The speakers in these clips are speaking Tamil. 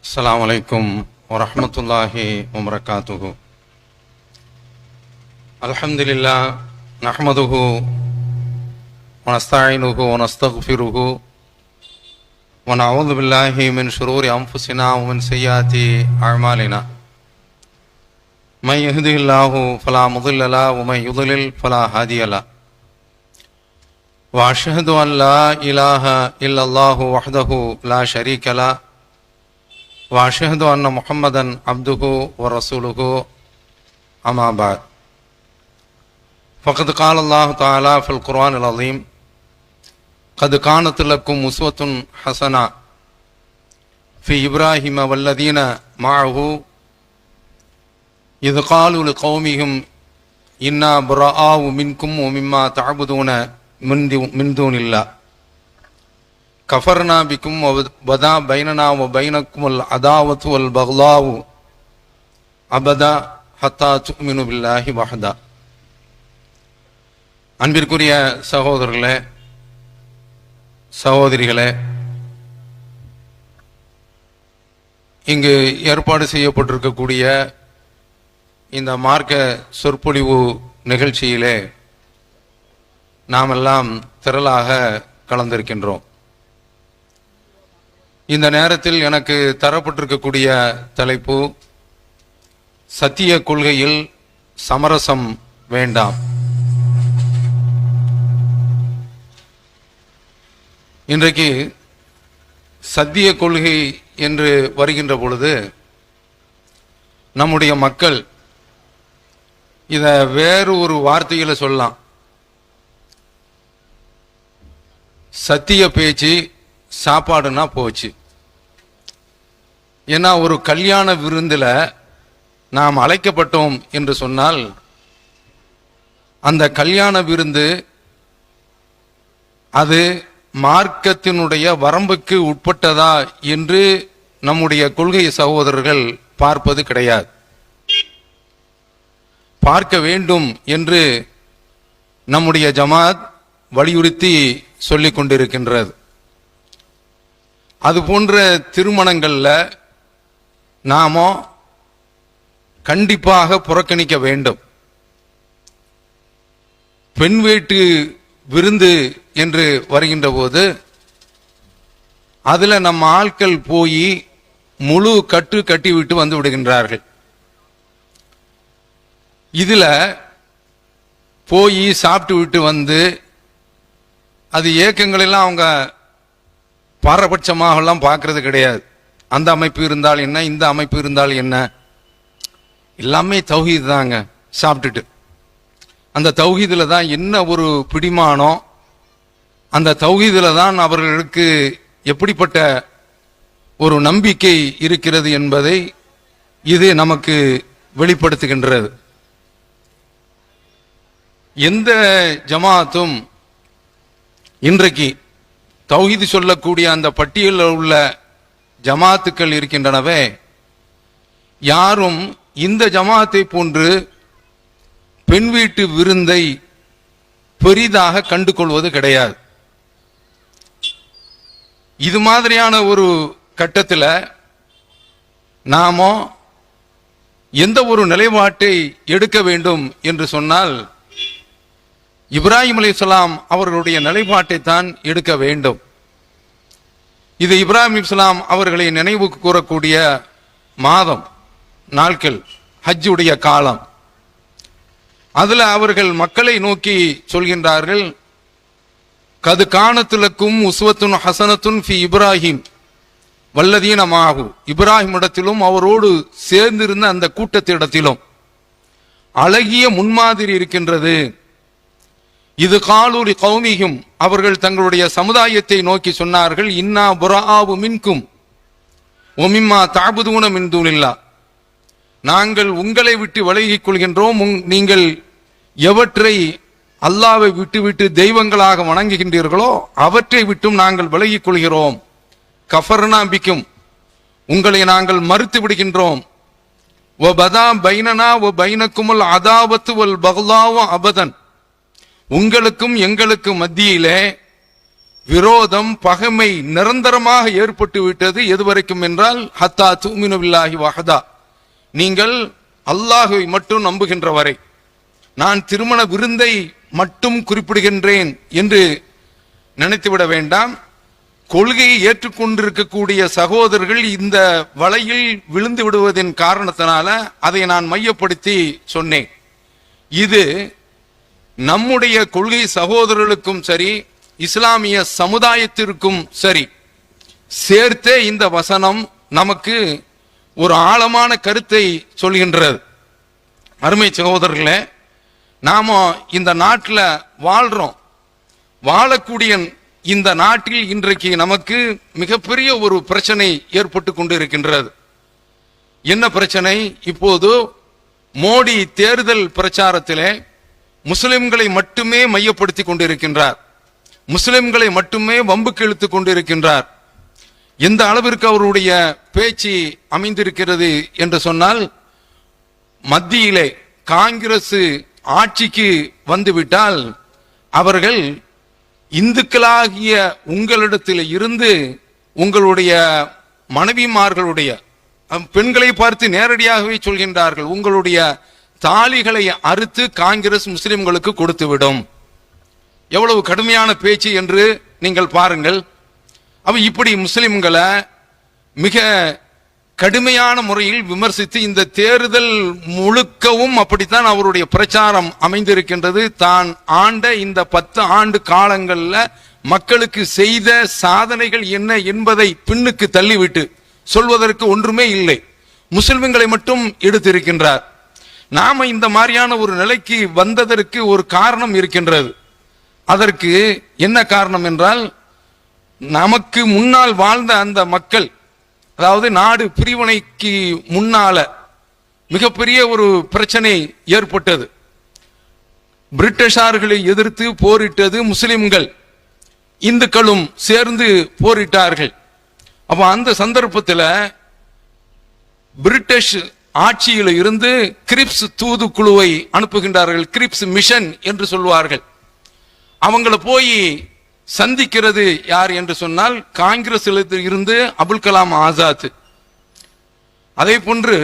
அஸ்ஸலாமு அலைக்கும் வரஹ்மத்துல்லாஹி வபரகாத்துஹு. அல்ஹம்துலில்லாஹ் நஹ்மதுஹு வனஸ்தஈனுஹு வனஸ்தக்ஃபிருஹு வனஊது பில்லாஹி மின் ஷுரூரி அன்ஃபுஸினா வ மின் ஸய்யிஆத்தி அஅமாலினா. மன் யஹ்திஹில்லாஹு ஃபலா முضில்ல லஹு வ மன் யுضலில் ஃபலா ஹாதிய லஹு. வ அஷ்ஹது அன் லா இலாஹ இல்லல்லாஹு வஹ்தஹு லா ஷரீக லஹு وأشهد أن محمدا عبده ورسوله أما بعد فقد قال الله تعالى في القرآن العظيم قد كانت لكم أسوة حسنة في إبراهيم والذين معه إذ قالوا لقومهم إنا براء منكم ومما تعبدون من دون الله கஃபர்னா பிக்கும் வதா பைனனா வ பைனக்குமுல் அதாவத்து வல் பக்லாவு அபதா ஹத்தா துமினு பில்லாஹி வஹதா. அன்பிற்குரிய சகோதரர்களே, சகோதரிகளே, இங்கு ஏற்பாடு செய்யப்பட்டிருக்கக்கூடிய இந்த மார்க்க சொற்பொழிவு நிகழ்ச்சியிலே நாமெல்லாம் திரளாக கலந்திருக்கின்றோம். இந்த நேரத்தில் எனக்கு தரப்பட்டிருக்கக்கூடிய தலைப்பு சத்திய கொள்கையில் சமரசம் வேண்டாம். இன்றைக்கு சத்திய கொள்கை என்று வருகின்ற பொழுது நம்முடைய மக்கள் இதை வேறு ஒரு வார்த்தையில சொல்லலாம். சத்திய பேச்சு சாப்பாடுனா போச்சு. ஏன்னா ஒரு கல்யாண விருந்தில் நாம் அழைக்கப்பட்டோம் என்று சொன்னால் அந்த கல்யாண விருந்து அது மார்க்கத்தினுடைய வரம்புக்கு உட்பட்டதா என்று நம்முடைய கொள்கை சகோதரர்கள் பார்ப்பது கிடையாது. பார்க்க வேண்டும் என்று நம்முடைய ஜமாத் வலியுறுத்தி சொல்லிக் கொண்டிருக்கின்றது. அது போன்ற திருமணங்கள்ல நாமோ கண்டிப்பாக புறக்கணிக்க வேண்டும். பெண் வீட்டு விருந்து என்று வருகின்ற போது அதுல நம்ம ஆட்கள் போய் முழு கட்டு கட்டிவிட்டு வந்து விடுகின்றார்கள். இதுல போய் சாப்பிட்டு விட்டு வந்து அது ஏக்கங்களெல்லாம் அவங்க பாரபட்சமாகலாம் பார்க்கறது கிடையாது. அந்த அமைப்பு இருந்தால் என்ன, இந்த அமைப்பு இருந்தால் என்ன, எல்லாமே தௌஹீத் தாங்க. சாப்பிட்டுட்டு அந்த தௌஹீதுல தான் என்ன ஒரு பிடிமானம், அந்த தௌஹீதுல தான் அவர்களுக்கு எப்படிப்பட்ட ஒரு நம்பிக்கை இருக்கிறது என்பதை இது நமக்கு வெளிப்படுத்துகின்றது. எந்த ஜமாத்தும் இன்றைக்கு தௌஹீது சொல்லக்கூடிய அந்த பட்டியலில் உள்ள ஜமாத்துக்கள் இருக்கின்றனவே, யாரும் இந்த ஜமாத்தை போன்று பெண் வீட்டு விருந்தை பெரிதாக கண்டு கொள்வது கிடையாது. இது மாதிரியான ஒரு கட்டத்தில் நாமோ எந்த ஒரு நிலைப்பாட்டை எடுக்க வேண்டும் என்று சொன்னால் இப்ராஹிம் அலைஹிஸ்ஸலாம் அவர்களுடைய நிலைப்பாட்டை தான் எடுக்க வேண்டும். இது இப்ராஹிம் அலைஹிஸ்ஸலாம் அவர்களை நினைவு கூறக்கூடிய மாதம், நாட்கள், ஹஜ்ஜுடைய காலம். அதுல அவர்கள் மக்களை நோக்கி சொல்கின்றார்கள், கது கானத்துலக்கும் உஸ்வத்துன் ஹசனத்துன் ஃபி இப்ராஹிம் வல்லதீன மாஹு. இப்ராஹிம் இடத்திலும் அவரோடு சேர்ந்திருந்த அந்த கூட்டத்திடத்திலும் அழகிய முன்மாதிரி இருக்கின்றது. இது காலூரி கௌமிகும், அவர்கள் தங்களுடைய சமுதாயத்தை நோக்கி சொன்னார்கள், இன்னா புராவு மின்கும் ஒமிம்மா தாபுதூன மின் தூனில்லா, நாங்கள் உங்களை விட்டு விலகிக் கொள்கின்றோம், நீங்கள் எவற்றை அல்லாவை விட்டுவிட்டு தெய்வங்களாக வணங்குகின்றீர்களோ அவற்றை விட்டும் நாங்கள் விலகிக் கொள்கிறோம். கஃபர்னா பிக்கும், உங்களை நாங்கள் மறுத்து விடுகின்றோம். வ பதா பைனனா வ பைனக்குமுல் அதாவத்து வல் பக்லாவு அபதன், உங்களுக்கும் எங்களுக்கு மத்தியிலே விரோதம், பகைமை நிரந்தரமாக ஏற்பட்டு விட்டது. எதுவரைக்கும் என்றால் ஹத்தா துமினு பில்லாஹி வஹதா, நீங்கள் அல்லாஹ்வை மட்டும் நம்புகின்ற வரை. நான் திருமண விருந்தை மட்டும் குறிப்பிடுகின்றேன் என்று நினைத்துவிட வேண்டாம். கொள்கையை ஏற்றுக்கொண்டிருக்கக்கூடிய சகோதரர்கள் இந்த வலையில் விழுந்து விடுவதன் காரணத்தினால அதை நான் மையப்படுத்தி சொன்னேன். இது நம்முடைய கொள்கை சகோதரர்களுக்கும் சரி, இஸ்லாமிய சமுதாயத்திற்கும் சரி சேர்த்தே இந்த வசனம் நமக்கு ஒரு ஆழமான கருத்தை சொல்கின்றது. அருமை சகோதரர்களே, நாம இந்த நாட்டில் வாழ்றோம். வாழக்கூடிய இந்த நாட்டில் இன்றைக்கு நமக்கு மிகப்பெரிய ஒரு பிரச்சனை ஏற்பட்டு கொண்டிருக்கின்றது. என்ன பிரச்சனை? இப்போது மோடி தேர்தல் பிரச்சாரத்திலே முஸ்லிம்களை மட்டுமே மையப்படுத்தி கொண்டிருக்கின்றார். முஸ்லிம்களை மட்டுமே வம்புக்கு இழுத்து கொண்டிருக்கின்றார். எந்த அளவிற்கு அவருடைய பேச்சு அமைந்திருக்கிறது என்று சொன்னால், மத்தியிலே காங்கிரஸ் ஆட்சிக்கு வந்துவிட்டால் அவர்கள் இந்துக்களாகிய உங்களிடத்தில் இருந்து உங்களுடைய மனைவிமார்களுடைய பெண்களை பார்த்து நேரடியாகவே சொல்கின்றார்கள், உங்களுடைய தாலிகளை அறுத்து காங்கிரஸ் முஸ்லிம்களுக்கு கொடுத்துவிடும். எவ்வளவு கடுமையான பேச்சு என்று நீங்கள் பாருங்கள். அவ இப்படி முஸ்லிம்களை மிக கடுமையான முறையில் விமர்சித்து இந்த தேர்தல் முழுக்கவும் அப்படித்தான் அவருடைய பிரச்சாரம் அமைந்திருக்கின்றது. தான் ஆண்ட இந்த 10 ஆண்டு காலங்கள்ல மக்களுக்கு செய்த சாதனைகள் என்ன என்பதை பின்னுக்கு தள்ளிவிட்டு சொல்வதற்கு ஒன்றுமே இல்லை, முஸ்லிம்களை மட்டும் எடுத்திருக்கின்றார். நாம இந்த மாதிரியான ஒரு நிலைக்கு வந்ததற்கு ஒரு காரணம் இருக்கின்றது. அதற்கு என்ன காரணம் என்றால், நமக்கு முன்னால் வாழ்ந்த அந்த மக்கள், அதாவது நாடு பிரிவினைக்கு முன்னால மிகப்பெரிய ஒரு பிரச்சனை ஏற்பட்டது. பிரிட்டிஷார்களை எதிர்த்து போரிட்டது முஸ்லிம்கள், இந்துக்களும் சேர்ந்து போரிட்டார்கள். அப்ப அந்த சந்தர்ப்பத்தில் பிரிட்டிஷ் ஆட்சியில் இருந்து கிரிப்ஸ் தூதுக்குழுவை அனுப்புகின்றார்கள். கிரிப்ஸ் மிஷன் என்று சொல்வார்கள். அவங்கள போய் சந்திக்கிறது யார் என்று சொன்னால் காங்கிரஸில் இருந்து அபுல் கலாம் ஆசாத், அதே போன்று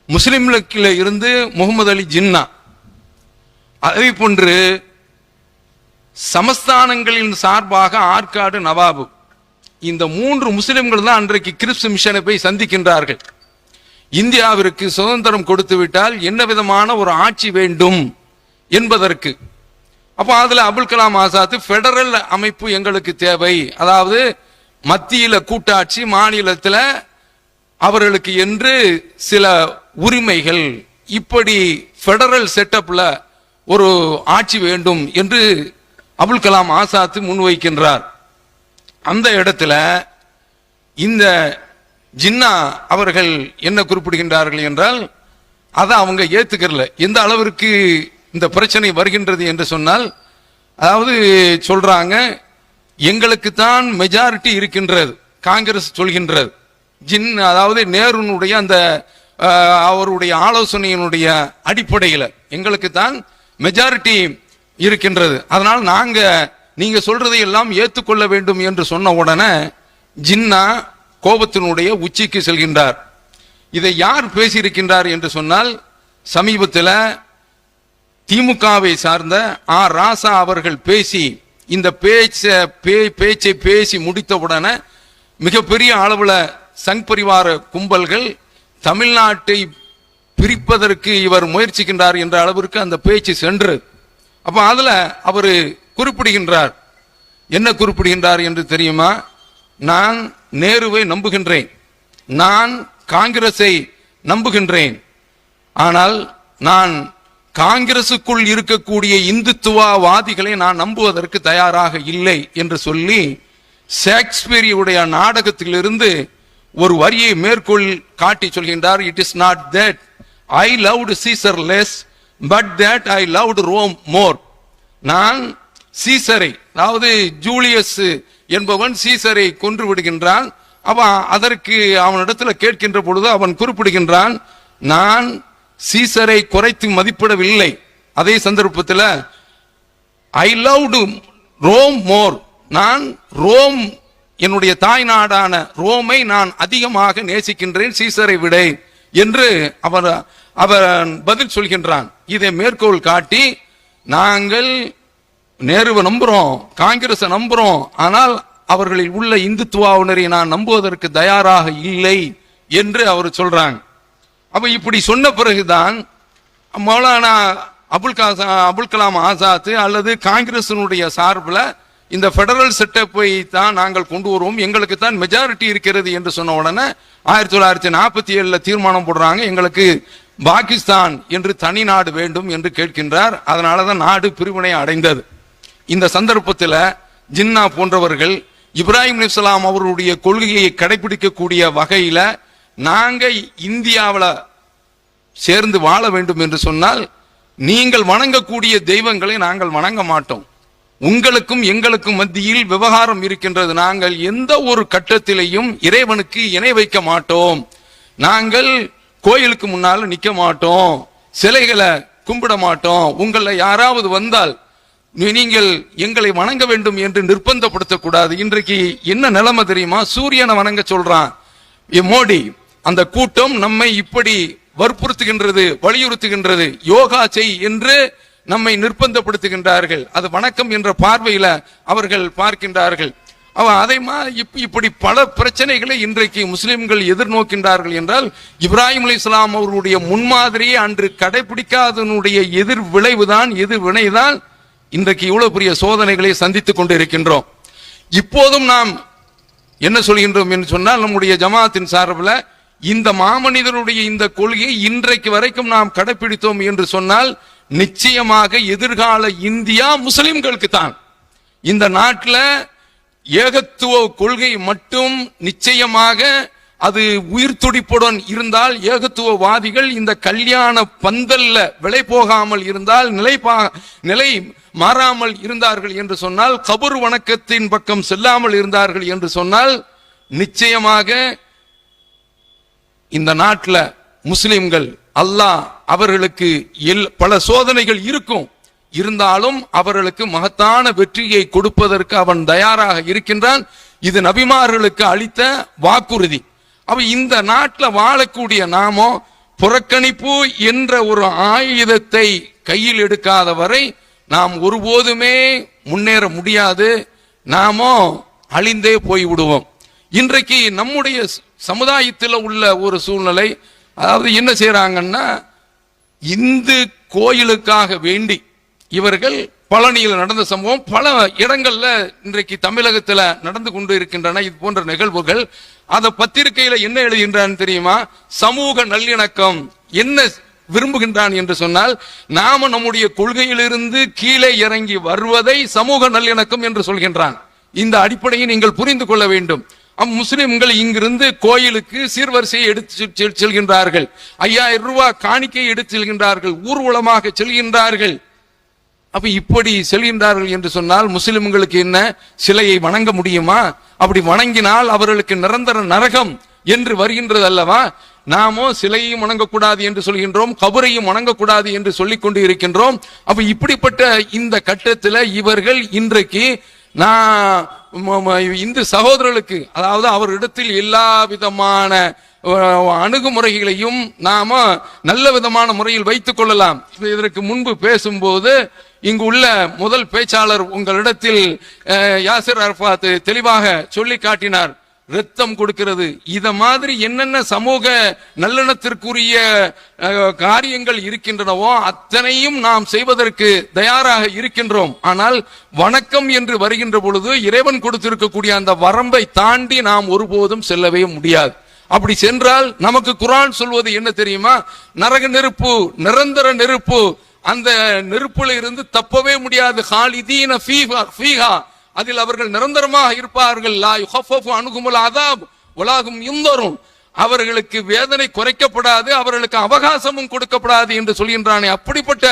முஸ்லிம் லீக்கில் இருந்து முகமது அலி ஜின்னா, அதே போன்று சமஸ்தானங்களின் சார்பாக ஆற்காடு நவாபு, இந்த 3 முஸ்லிம்கள் தான் அன்றைக்கு கிரிப்ஸ் மிஷனை போய் சந்திக்கின்றார்கள். இந்தியாவிற்கு சுதந்திரம் கொடுத்து விட்டால் என்ன விதமான ஒரு ஆட்சி வேண்டும் என்பதற்கு. அப்போ அதுல அபுல் கலாம் ஆசாத் பெடரல் அமைப்பு எங்களுக்கு தேவை, அதாவது மத்தியில கூட்டாட்சி, மாநிலத்தில் அவர்களுக்கு என்று சில உரிமைகள், இப்படி பெடரல் செட்டப்ல ஒரு ஆட்சி வேண்டும் என்று அபுல் கலாம் ஆசாத் முன்வைக்கின்றார். அந்த இடத்துல இந்த ஜின்னா அவர்கள் என்ன குறிப்பிடுகின்றார்கள் என்றால், அதை அவங்க ஏத்துக்கறல. எந்த அளவிற்கு இந்த பிரச்சனை வருகின்றது என்று சொன்னால், அதாவது சொல்றாங்க, எங்களுக்கு தான் மெஜாரிட்டி இருக்கின்றது, காங்கிரஸ் சொல்கின்றது. அதாவது நேருனுடைய அந்த அவருடைய ஆலோசனையினுடைய அடிப்படையில் எங்களுக்கு தான் மெஜாரிட்டி இருக்கின்றது, அதனால் நீங்க சொல்றதை எல்லாம் ஏற்றுக்கொள்ள வேண்டும் என்று சொன்ன உடனே ஜின்னா கோபத்தினுடைய உச்சிக்கு செல்கின்றார். இதை யார் பேசியிருக்கின்றார் என்று சொன்னால், சமீபத்தில் திமுகவை சார்ந்த ராசா அவர்கள் பேசி இந்த பேச்சை பேசி முடித்தவுடனே மிகப்பெரிய அளவுல சங் பரிவார கும்பல்கள் தமிழ்நாட்டை பிரிப்பதற்கு இவர் முயற்சிக்கின்றார் என்ற அளவிற்கு அந்த பேச்சு சென்று, அப்ப அதுல அவர் குறிப்பிடுகின்றார். என்ன குறிப்பிடுகின்றார் என்று தெரியுமா? நான் நேருவை நம்புகின்றேன், நான் காங்கிரஸை நம்புகின்றேன், ஆனால் நான் காங்கிரசுக்குள் இருக்கக்கூடிய இந்துத்துவவாதிகளை நான் நம்புவதற்கு தயாராக இல்லை என்று சொல்லி ஷேக்ஸ்பியருடைய நாடகத்திலிருந்து ஒரு வரியை மேற்கோள் காட்டி சொல்கின்றார். It is not that I loved Caesar less but that I loved Rome more. நான் சீசரை, அதாவது ஜூலியஸ் என்பவன் சீசரை கொன்று விடுகின்றான். அவன் அதற்கு அவனிடத்துல கேட்கின்ற பொழுது அவன் குறிப்பிடுகின்றான், நான் சீசரை குறைத்து மதிப்பிடவில்லை, அதே சந்தர்ப்பத்தில் ஐ லவ்டு ரோம் மோர் நான் ரோம், என்னுடைய தாய் நாடான ரோமை நான் அதிகமாக நேசிக்கின்றேன் சீசரை விட என்று அவர் பதில் சொல்கின்றான். இதை மேற்கோள் காட்டி, நாங்கள் நேருவை நம்புறோம், காங்கிரஸ் நம்புறோம், ஆனால் அவர்களில் உள்ள இந்துத்துவாவினரை நான் நம்புவதற்கு தயாராக இல்லை என்று அவர் சொல்றாங்க. அப்ப இப்படி சொன்ன பிறகுதான் மௌலானா அபுல் கலாம் ஆசாத் அல்லது காங்கிரசினுடைய சார்பில் இந்த பெடரல் செட்டப்பை தான் நாங்கள் கொண்டு வருவோம், எங்களுக்கு தான் மெஜாரிட்டி இருக்கிறது என்று சொன்ன உடனே 1947 தீர்மானம் போடுறாங்க, எங்களுக்கு பாகிஸ்தான் என்று தனி நாடு வேண்டும் என்று கேட்கின்றார். அதனாலதான் நாடு பிரிவினை அடைந்தது. இந்த சந்தர்ப்பத்தில் ஜின்னா போன்றவர்கள் இப்ராஹிம் அலைஹிஸ்ஸலாம் அவருடைய கொள்கையை கடைபிடிக்கக்கூடிய வகையில நாங்க இந்தியாவில் சேர்ந்து வாழ வேண்டும் என்று சொன்னால் நீங்கள் வணங்கக்கூடிய தெய்வங்களை நாங்கள் வணங்க மாட்டோம், உங்களுக்கும் எங்களுக்கும் மத்தியில் விவகாரம் இருக்கின்றது, நாங்கள் எந்த ஒரு கட்டத்திலையும் இறைவனுக்கு இணை வைக்க மாட்டோம், நாங்கள் கோயிலுக்கு முன்னால நிக்க மாட்டோம், சிலைகளை கும்பிட மாட்டோம், உங்களை யாராவது வந்தால் நீங்கள் எங்களை வணங்க வேண்டும் என்று நிர்பந்தப்படுத்தக்கூடாது. இன்றைக்கு என்ன நிலைமை தெரியுமா? சூரியனை வணங்க சொல்றான் மோடி, அந்த கூட்டம் நம்மை இப்படி வற்புறுத்துகின்றது, வலியுறுத்துகின்றது, யோகா செய் என்று நம்மை நிர்பந்தப்படுத்துகின்றார்கள். அது வணக்கம் என்ற பார்வையில அவர்கள் பார்க்கின்றார்கள். அதே இப்படி பல பிரச்சனைகளை இன்றைக்கு முஸ்லிம்கள் எதிர்நோக்கின்றார்கள் என்றால், இப்ராஹிம் அலைஹிஸ்ஸலாம் அவர்களுடைய முன்மாதிரியை அன்று கடைபிடிக்காதனுடைய எதிர் விளைவுதான், எதிர் வினைதான் இன்றைக்கு இவ்வளவு பெரிய சோதனைகளை சந்தித்துக் கொண்டு இருக்கின்றோம். இப்போதும் நாம் என்ன சொல்கின்றோம் என்று சொன்னால், நம்முடைய ஜமாத்தின் சார்பில் இந்த மாமனிதருடைய இந்த கொள்கையை இன்றைக்கு வரைக்கும் நாம் கடைபிடித்தோம் என்று சொன்னால் நிச்சயமாக எதிர்கால இந்தியா முஸ்லிம்களுக்கு தான். இந்த நாட்டில் ஏகத்துவ கொள்கை மட்டும் நிச்சயமாக அது உயிர் துடிப்புடன் இருந்தால், ஏகத்துவவாதிகள் இந்த கல்யாண பந்தல்ல விலை போகாமல் இருந்தால், நிலை மாறாமல் இருந்தார்கள் என்று சொன்னால், கபர் வணக்கத்தின் பக்கம் செல்லாமல் இருந்தார்கள் என்று சொன்னால், நிச்சயமாக இந்த நாட்டில் முஸ்லிம்கள் அல்லாஹ் அவர்களுக்கு பல சோதனைகள் இருக்கும், இருந்தாலும் அவர்களுக்கு மகத்தான வெற்றியை கொடுப்பதற்கு அவன் தயாராக இருக்கின்றான். இது நபிமார்களுக்கு அளித்த வாக்குறுதி. அவ இந்த நாட்டில் வாழக்கூடிய நாமோ புறக்கணிப்பு என்ற ஒரு ஆயுதத்தை கையில் எடுக்காத வரை நாம் ஒருபோதுமே முன்னேற முடியாது, நாமோ அழிந்தே போய்விடுவோம். இன்றைக்கு நம்முடைய சமுதாயத்தில் உள்ள ஒரு சூழ்நிலை, அதாவது என்ன செய்யறாங்கன்னா, இந்து கோயிலுக்காக வேண்டி இவர்கள் பழனியில் நடந்த சம்பவம் பல இடங்கள்ல இன்றைக்கு தமிழகத்தில் நடந்து கொண்டு இருக்கின்றன. இது போன்ற நிகழ்வுகள். அத பத்திரிகையில என்ன எழுதுகின்றான் தெரியுமா? சமூக நல்லிணக்கம் என்ன விரும்புகின்றான் என்று சொன்னால், நாம நம்முடைய கொள்கையிலிருந்து கீழே இறங்கி வருவதை சமூக நல்லிணக்கம் என்று சொல்கின்றான். இந்த அடிப்படையை நீங்கள் புரிந்து கொள்ள வேண்டும். முஸ்லிம்கள் இங்கிருந்து கோயிலுக்கு சீர்வரிசையை எடுத்து செல்கின்றார்கள், 5000 ரூபாய் காணிக்கை எடுத்து செல்கின்றார்கள், ஊர்வலமாக செல்கின்றார்கள். அப்ப இப்படி செல்கின்றார்கள் என்று சொன்னால் முஸ்லிம்களுக்கு என்ன சிலையை வணங்க முடியுமா? அப்படி வணங்கினால் அவர்களுக்கு நிரந்தர நரகம் என்று வருகின்றது அல்லவா? நாமோ சிலையையும் வணங்கக்கூடாது என்று சொல்கின்றோம், கபரையும் வணங்கக்கூடாது என்று சொல்லிக் கொண்டு இருக்கின்றோம். அப்ப இப்படிப்பட்ட இந்த கட்டத்தில் இவர்கள் இன்றைக்கு இந்து சகோதரர்களுக்கு, அதாவது அவரிடத்தில் எல்லா விதமான அணுகுமுறைகளையும் நாம நல்ல விதமான முறையில் வைத்துக் கொள்ளலாம். இதற்கு முன்பு பேசும்போது இங்கு உள்ள முதல் பேச்சாளர் உங்களிடத்தில் யாசிர் அரஃபாத் தெளிவாக சொல்லி காட்டினார், ரத்தம் கொடுக்கிறது. இத மாதிரி என்னென்ன சமூக நல்லெண்ணத்திற்குரிய காரியங்கள் இருக்கின்றனவோ அத்தனையும் நாம் செய்வதற்கு தயாராக இருக்கின்றோம். ஆனால் வணக்கம் என்று வருகின்ற பொழுது இறைவன் கொடுத்திருக்கக்கூடிய அந்த வரம்பை தாண்டி நாம் ஒருபோதும் செல்லவே முடியாது. அப்படி சென்றால் நமக்கு குர்ஆன் சொல்வது என்ன தெரியுமா? நரக நெருப்பு, நிரந்தர நெருப்பு, அந்த நெருப்புல இருந்து தப்பவே முடியாது. ஹாலிதீன ஃபீஹா, அதில் அவர்கள் நிரந்தரமாக இருப்பார்கள். லா யுஹஃபஃபு அன்ஹுமுல் அஸாப் வலாஹும் யுன்தரும், அவர்களுக்கு வேதனை குறைக்கப்படாது, அவர்களுக்கு அவகாசமும் கொடுக்கப்படாது என்று சொல்கின்றானே. அப்படிப்பட்ட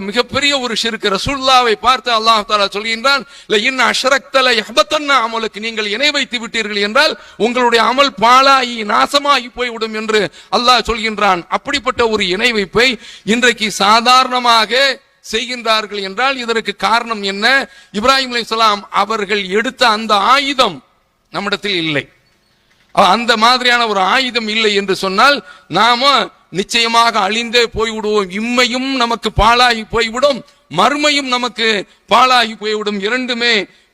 மிகப்பெரிய ஒரு ஷிர்க். ரசூலுல்லாஹ்வை பார்த்து அல்லாஹ் தஆலா சொல்கின்றான், லஇன் அஷ்ரக்த லயஹ்பதன்ன அமலுக்கு, நீங்கள் இணை வைத்து விட்டீர்கள் என்றால் உங்களுடைய அமல் பாழாகி நாசமாகி போய்விடும் என்று அல்லாஹ் சொல்கின்றான். அப்படிப்பட்ட ஒரு இணை வைப்பை இன்றைக்கு சாதாரணமாக செய்கின்றார்கள் என்றால் இதற்கு காரணம் என்ன? இப்ராஹிம் அலைஹிஸ்ஸலாம் அவர்கள் எடுத்த அந்த ஆயுதம் நம்மிடத்தில் இல்லை. அந்த மாதிரியான ஒரு ஆயுதம் இல்லை என்று சொன்னால் நாம நிச்சயமாக அழிந்தே போய்விடுவோம். இம்மையும் நமக்கு பாழாகி போய்விடும், மறுமையும் நமக்கு பாழாகி போய்விடும். இரண்டுமே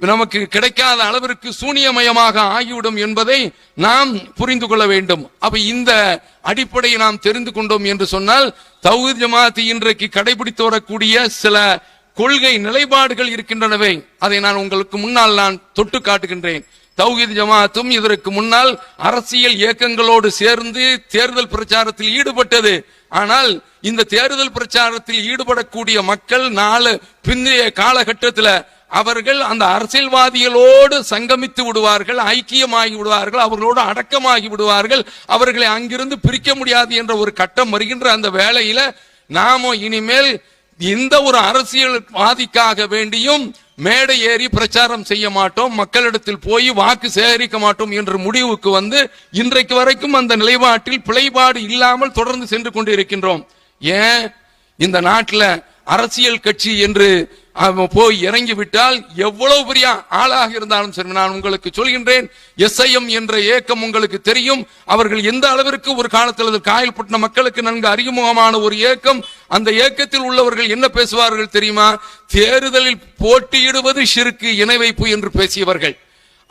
நமக்கு கிடைக்காத அளவிற்கு சூனியமயமாக ஆகிவிடும் என்பதை நாம் புரிந்து கொள்ள வேண்டும். அப்ப இந்த அடிப்படையை நாம் தெரிந்து கொண்டோம் என்று சொன்னால் தௌஹீத் ஜமாத் இன்றைக்கு கடைபிடித்து வரக்கூடிய சில கொள்கை நிலைப்பாடுகள் இருக்கின்றனவே, அதை நான் உங்களுக்கு முன்னால் நான் தொட்டு காட்டுகின்றேன். தௌஹீத் ஜமாத்தும் இதற்கு முன்னால் அரசியல் இயக்கங்களோடு சேர்ந்து தேர்தல் பிரச்சாரத்தில் ஈடுபட்டது. ஆனால் இந்த தேர்தல் பிரச்சாரத்தில் ஈடுபடக்கூடிய மக்கள் பிந்தைய காலகட்டத்தில் அவர்கள் அந்த அரசியல்வாதிகளோடு சங்கமித்து விடுவார்கள், ஐக்கியமாகி விடுவார்கள், அவர்களோடு அடக்கமாகி விடுவார்கள். அவர்களை அங்கிருந்து பிரிக்க முடியாது என்ற ஒரு கட்டம் வருகின்ற அந்த வேளையில நாம இனிமேல் எந்த ஒரு அரசியல்வாதிக்காக வேண்டியும் மேடை ஏறி பிரச்சாரம் செய்ய மாட்டோம், மக்களிடத்தில் போய் வாக்கு சேகரிக்க மாட்டோம் என்ற முடிவுக்கு வந்து இன்றைக்கு வரைக்கும் அந்த நிலைப்பாட்டில் பிழைபாடு இல்லாமல் தொடர்ந்து சென்று கொண்டு இருக்கின்றோம். ஏன்? இந்த நாட்டில் அரசியல் கட்சி என்று போய் இறங்கிவிட்டால் எவ்வளவு பெரிய ஆளாக இருந்தாலும் சரி, நான் உங்களுக்கு சொல்கின்றேன், SIM என்ற இயக்கம் உங்களுக்கு தெரியும். அவர்கள் எந்த அளவிற்கு ஒரு காலத்தில் காயல்பட்ட மக்களுக்கு நன்கு அறிமுகமான ஒரு இயக்கம். அந்த இயக்கத்தில் உள்ளவர்கள் என்ன பேசுவார்கள் தெரியுமா? தேர்தலில் போட்டியிடுவது ஷிர்க், இணை வைப்பு என்று பேசியவர்கள்.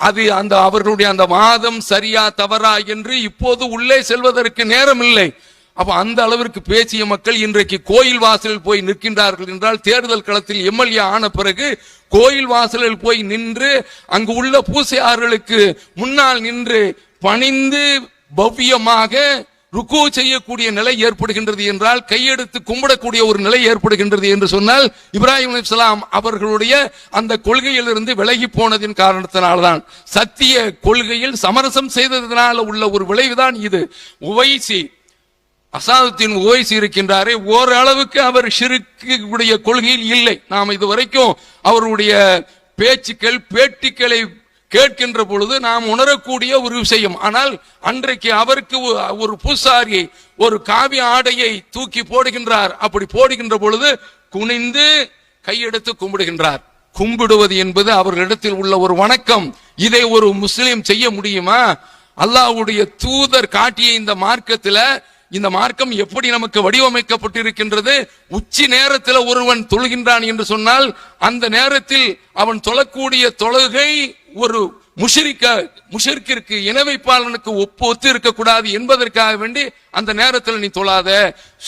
அது அவர்களுடைய அந்த வாதம் சரியா தவறா என்று இப்போது உள்ளே செல்வதற்கு நேரம் இல்லை. அப்ப அந்த அளவிற்கு பேசிய மக்கள் இன்றைக்கு கோயில் வாசலில் போய் நிற்கின்றார்கள் என்றால், தேர்தல் களத்தில் MLA ஆன பிறகு கோயில் வாசலில் போய் நின்று அங்கு உள்ள பூசையாளர்களுக்கு முன்னால் நின்று பணிந்து பவ்யமாக ருக்கு செய்யக்கூடிய நிலை ஏற்படுகின்றது என்றால், கையெடுத்து கும்பிடக்கூடிய ஒரு நிலை ஏற்படுகின்றது என்று சொன்னால், இப்ராஹிம் அலைஹிஸ்ஸலாம் அவர்களுடைய அந்த கொள்கையிலிருந்து விலகி போனதின் காரணத்தினால்தான், சத்திய கொள்கையில் சமரசம் செய்ததனால உள்ள ஒரு விளைவுதான் இது. அசாதுத்தீன் ஓவைசி இருக்கின்றாரே, ஓரளவுக்கு அவர் ஷிர்க்குடைய கொள்கையில் இல்லை. நாம் இதுவரைக்கும் அவருடைய பேட்டிகளை கேட்கின்ற பொழுது நாம் உணரக்கூடிய ஒரு விஷயம். ஆனால் அன்றைக்கு அவருக்கு ஒரு பூசாரியை ஒரு காவி ஆடையை தூக்கி போடுகின்றார். அப்படி போடுகின்ற பொழுது குனிந்து கையெடுத்து கும்பிடுகின்றார். கும்பிடுவது என்பது அவர்களிடத்தில் உள்ள ஒரு வணக்கம். இதை ஒரு முஸ்லிம் செய்ய முடியுமா? அல்லாஹ்வுடைய தூதர் காட்டிய இந்த மார்க்கத்தில், இந்த மார்க்கம் எப்படி நமக்கு வடிவமைக்கப்பட்டிருக்கின்றது? உச்சி நேரத்தில் ஒருவன் தொழுகின்றான் என்று சொன்னால் அந்த நேரத்தில் அவன் தொழக்கூடிய தொழுகை ஒரு முஷிரிக்கிற்கு, இணைவைப்பாளனுக்கு ஒத்து இருக்கக்கூடாது என்பதற்காக வேண்டி அந்த நேரத்தில் நீ தொழாத.